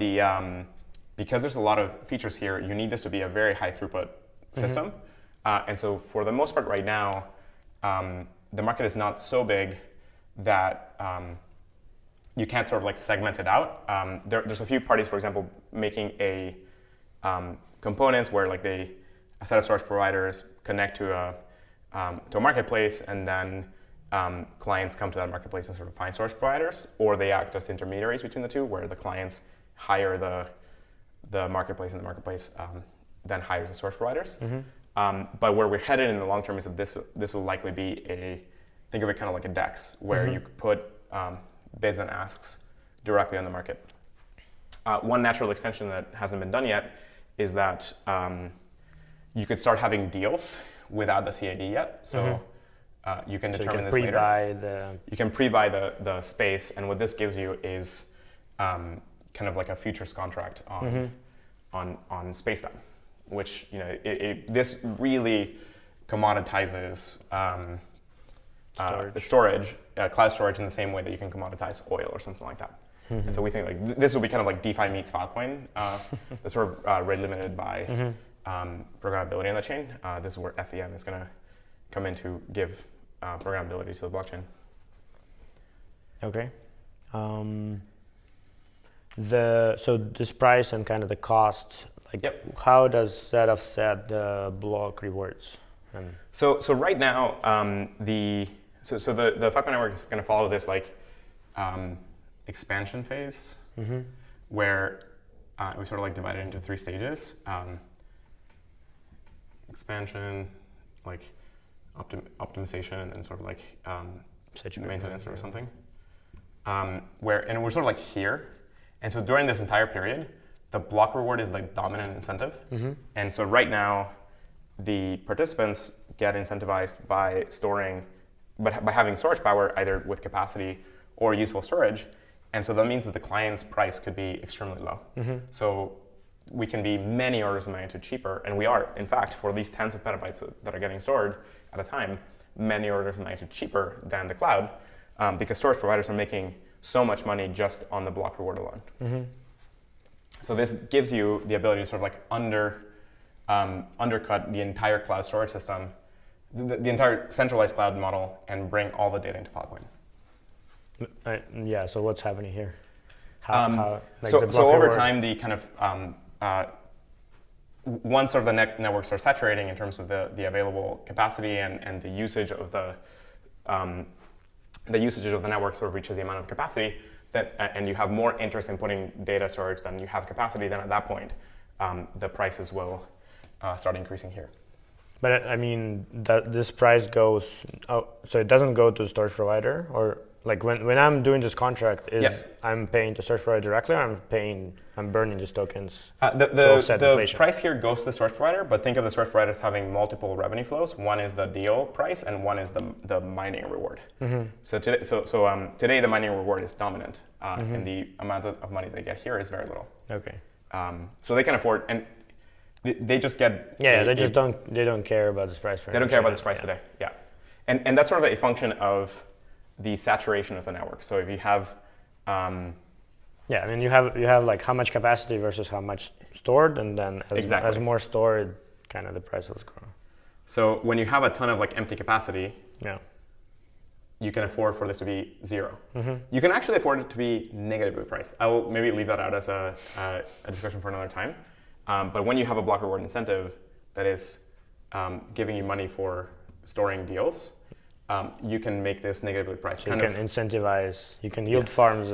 because there's a lot of features here, you need this to be a very high throughput system. And so for the most part right now, the market is not so big that you can't sort of like segment it out. There's a few parties, for example, making components where like a set of storage providers connect to a marketplace, and then clients come to that marketplace and sort of find storage providers, or they act as intermediaries between the two, where the clients hire the marketplace, and the marketplace then hires the storage providers. But where we're headed in the long term is that this will likely be think of it kind of like a DEX, where you could put bids and asks directly on the market. One natural extension that hasn't been done yet is that you could start having deals without the CID yet. So you can determine this later. You can pre-buy the space, and what this gives you is kind of like a futures contract on space time, which this really commoditizes storage, cloud storage, in the same way that you can commoditize oil or something like that. And so we think like this will be kind of like DeFi meets FileCoin. That's sort of rate limited by programmability on the chain. This is where FEM is going to come in to give programmability to the blockchain.
Okay. So this price and kind of the cost, how does that offset the block rewards?
So right now, the FileCoin network is going to follow this like expansion phase, where we sort of like divide it into 3 stages. Expansion, like optimization, and then sort of like maintenance or something. And we're sort of like here. And so during this entire period, the block reward is the dominant incentive. And so right now, the participants get incentivized by storing, but by having storage power either with capacity or useful storage. And so that means that the client's price could be extremely low. So we can be many orders of magnitude cheaper, and we are, in fact, for these tens of petabytes that are getting stored at a time, many orders of magnitude cheaper than the cloud, because storage providers are making so much money just on the block reward alone. So this gives you the ability to sort of like undercut the entire cloud storage system, the entire centralized cloud model, and bring all the data into FileCoin.
Yeah, so what's happening here?
So over time, the kind of once sort of the networks are saturating in terms of the available capacity and the usage of the network sort of reaches the amount of capacity that, and you have more interest in putting data storage than you have capacity, then at that point, the prices will start increasing here.
But I mean, this price goes, so it doesn't go to the storage provider, or like when I'm doing this contract, I'm paying the storage provider directly, or I'm burning these tokens to offset
the
inflation?
price here goes to the storage provider, but think of the storage provider as having multiple revenue flows. One is the deal price, and one is the mining reward. So today the mining reward is dominant, and the amount of money they get here is very little.
Okay.
So they can afford, and they just get
they don't care about this price.
They don't care about this price today. Yeah, and that's sort of a function of the saturation of the network. So if you have
I mean, you have like how much capacity versus how much stored, and then as more stored, kind of the price will grow.
So when you have a ton of like empty capacity, you can afford for this to be zero. You can actually afford it to be negatively priced. I will maybe leave that out as a discussion for another time. But when you have a block reward incentive that is giving you money for storing deals, you can make this negatively priced.
So you can incentivize, you can yield farms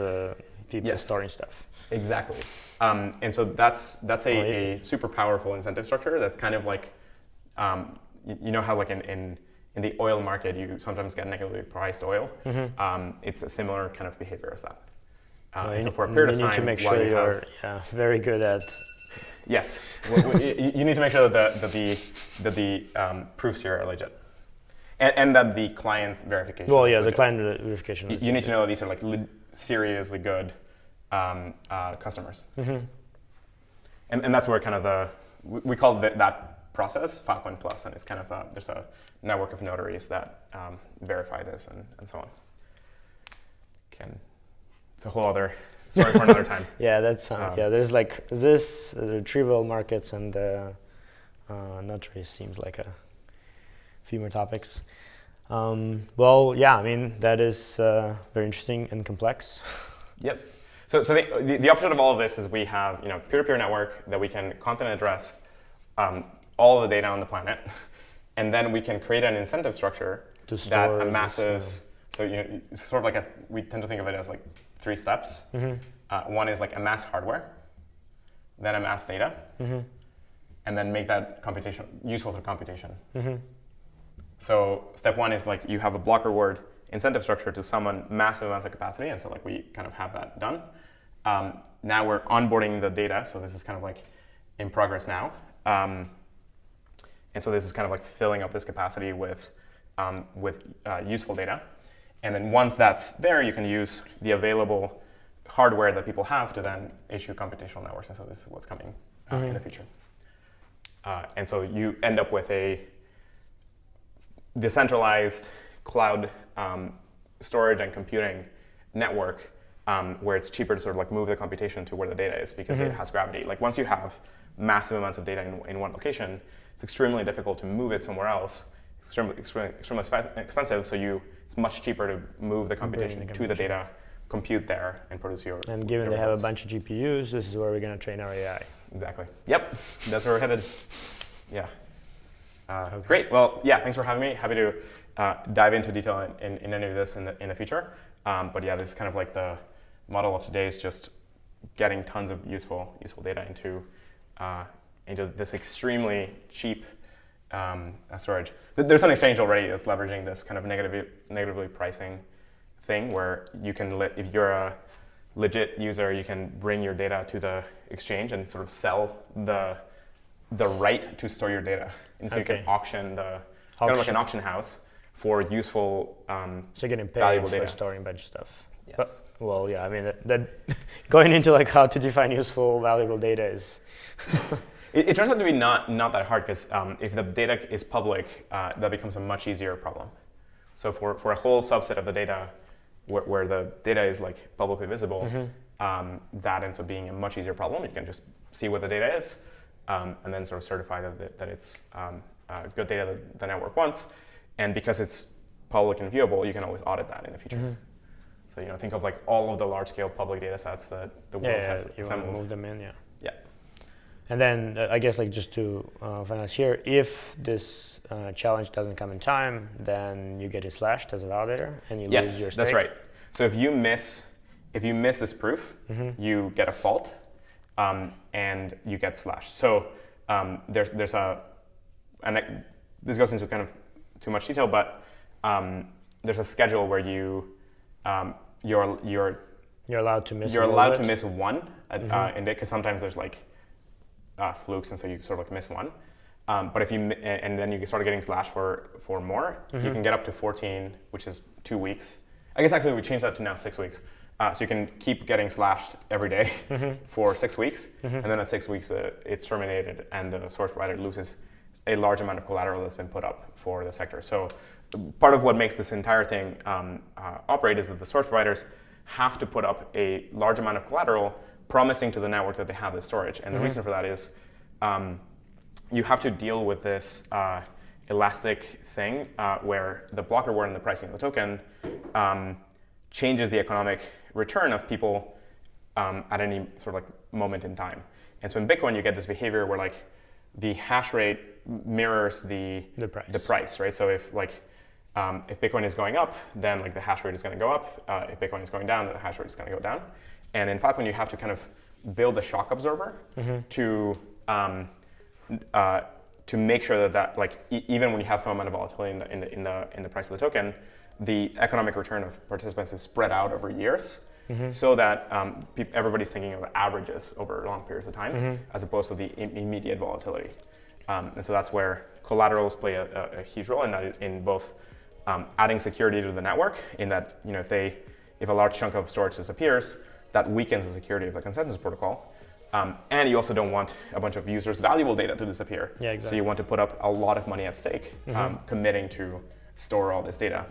people storing stuff.
Exactly. And so that's a super powerful incentive structure that's kind of like, you know how like in the oil market, you sometimes get negatively priced oil. It's a similar kind of behavior as that. So for a period of time,
you need to make sure you're very good at.
Yes, you need to make sure that the proofs here are legit, and that the client verification.
Well,
is
the
legit.
client verification.
You need to know that these are like seriously good customers, and that's where kind of we call that process FileCoin Plus, and it's kind of there's a network of notaries that verify this and so on. It's a whole other story for another time.
That's there's like this the retrieval markets and the notaries seems like a few more topics. I mean that is very interesting and complex.
Yep. So the opposite of all of this is we have peer-to-peer network that we can content address all of the data on the planet, and then we can create an incentive structure that amasses. So it's sort of like we tend to think of it as like 3 steps. One is like amass hardware, then amass data, and then make that computation useful for computation. So step 1 is like you have a block reward incentive structure to summon massive amounts of capacity, and so like we kind of have that done. Now we're onboarding the data, so this is kind of like in progress now. And so this is kind of like filling up this capacity with useful data. And then once that's there, you can use the available hardware that people have to then issue computational networks. And so this is what's coming in the future. And so you end up with a decentralized cloud storage and computing network where it's cheaper to sort of like move the computation to where the data is because data has gravity. Like once you have massive amounts of data in one location, it's extremely difficult to move it somewhere else. Extremely expensive, so it's much cheaper to move the computation to the data, compute there, and produce your. And
given
they
have a bunch of GPUs, this is where we're going to train our AI.
Exactly. Yep, that's where we're headed. Yeah. Great. Well, thanks for having me. Happy to dive into detail in any of this in the future. But this is kind of like the model of today is just getting tons of useful data into this extremely cheap storage. There's an exchange already that's leveraging this kind of negatively pricing thing where you can if you're legit user, you can bring your data to the exchange and sort of sell the right to store your data. And so you can auction it's kind of like an auction house for useful,
so you're getting paid
valuable
for
data.
storing a bunch of stuff.
Yes.
But, well, yeah, I mean, that going into like how to define useful, valuable data is...
It turns out to be not that hard, because if the data is public, that becomes a much easier problem. So for a whole subset of the data, where the data is like publicly visible, that ends up being a much easier problem. You can just see what the data is, and then sort of certify that it's good data that the network wants. And because it's public and viewable, you can always audit that in the future. So think of like all of the large-scale public data sets that the world has
you
assembled.
want to move them in, yeah.
Yeah.
And then I guess like just to finalize here, if this challenge doesn't come in time, then you get it slashed as a validator and you lose your stake.
That's right. So if you miss this proof, you get a fault and you get slashed. So there's a, and this goes into kind of too much detail, but there's a schedule where you're
allowed to miss.
You're allowed to miss one in it, because sometimes there's like flukes, and so you sort of like miss one. But if you and then you start getting slashed for more, you can get up to 14, which is 2 weeks. I guess actually we changed that to now 6 weeks. So you can keep getting slashed every day for 6 weeks, and then at 6 weeks it's terminated, and the source provider loses a large amount of collateral that's been put up for the sector. So part of what makes this entire thing operate is that the source providers have to put up a large amount of collateral, promising to the network that they have this storage. And the reason for that is you have to deal with this elastic thing where the block reward and the pricing of the token changes the economic return of people at any sort of like moment in time. And so in Bitcoin, you get this behavior where like the hash rate mirrors the price, right? So if Bitcoin is going up, then like the hash rate is going to go up. If Bitcoin is going down, then the hash rate is going to go down. And in FileCoin, you have to kind of build a shock absorber to make sure that like even when you have some amount of volatility in the price of the token, the economic return of participants is spread out over years, so that everybody's thinking of averages over long periods of time, as opposed to the immediate volatility. And so that's where collaterals play a huge role in that, in both adding security to the network, in that if a large chunk of storage disappears, that weakens the security of the consensus protocol. And you also don't want a bunch of users' valuable data to disappear.
Yeah, exactly.
So you want to put up a lot of money at stake, committing to store all this data.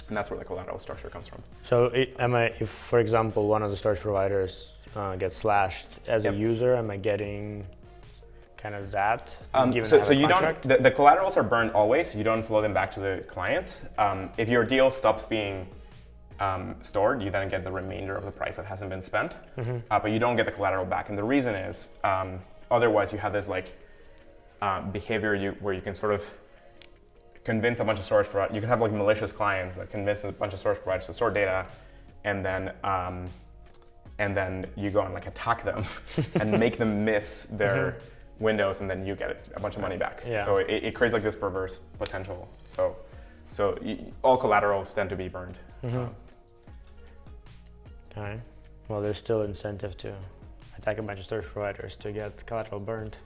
And that's where the collateral structure comes from. So
if, for example, one of the storage providers gets slashed as a user, am I getting kind of that?
So you don't, the collaterals are burned always. You don't flow them back to the clients. If your deal stops being stored, you then get the remainder of the price that hasn't been spent, but you don't get the collateral back. And the reason is, otherwise you have this like behavior where you can sort of convince a bunch of storage providers. You can have like malicious clients that convince a bunch of storage providers to store data, and then you go and like attack them and make them miss their windows, and then you get a bunch of money back.
Yeah.
So it creates like this perverse potential. So all collaterals tend to be burned.
All right. Well, there's still incentive to attack a bunch of storage providers to get collateral burned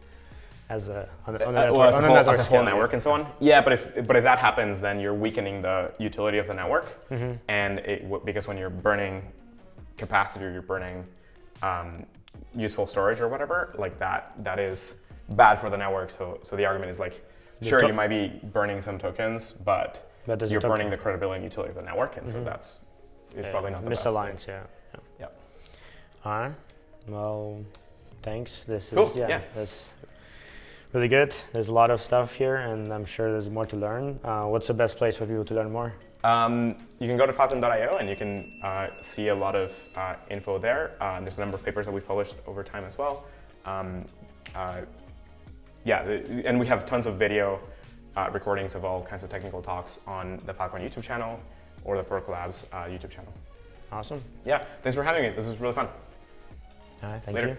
as a whole
network and so on. Yeah, but if that happens, then you're weakening the utility of the network, and because when you're burning capacity or you're burning useful storage or whatever, like that is bad for the network. So the argument is like, sure, you might be burning some tokens, but you're burning the credibility and utility of the network, and so it's probably not the best.
Misaligns, yeah. All right. Well, thanks. This is that's really good. There's a lot of stuff here, and I'm sure there's more to learn. What's the best place for people to learn more?
You can go to FileCoin.io, and you can see a lot of info there. There's a number of papers that we've published over time as well. And we have tons of video recordings of all kinds of technical talks on the FileCoin YouTube channel or the Protocol Labs YouTube channel.
Awesome.
Yeah, thanks for having me. This was really fun.
All right, thank you.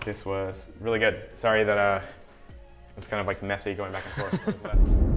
This was really good. Sorry that it was kind of like messy going back and forth.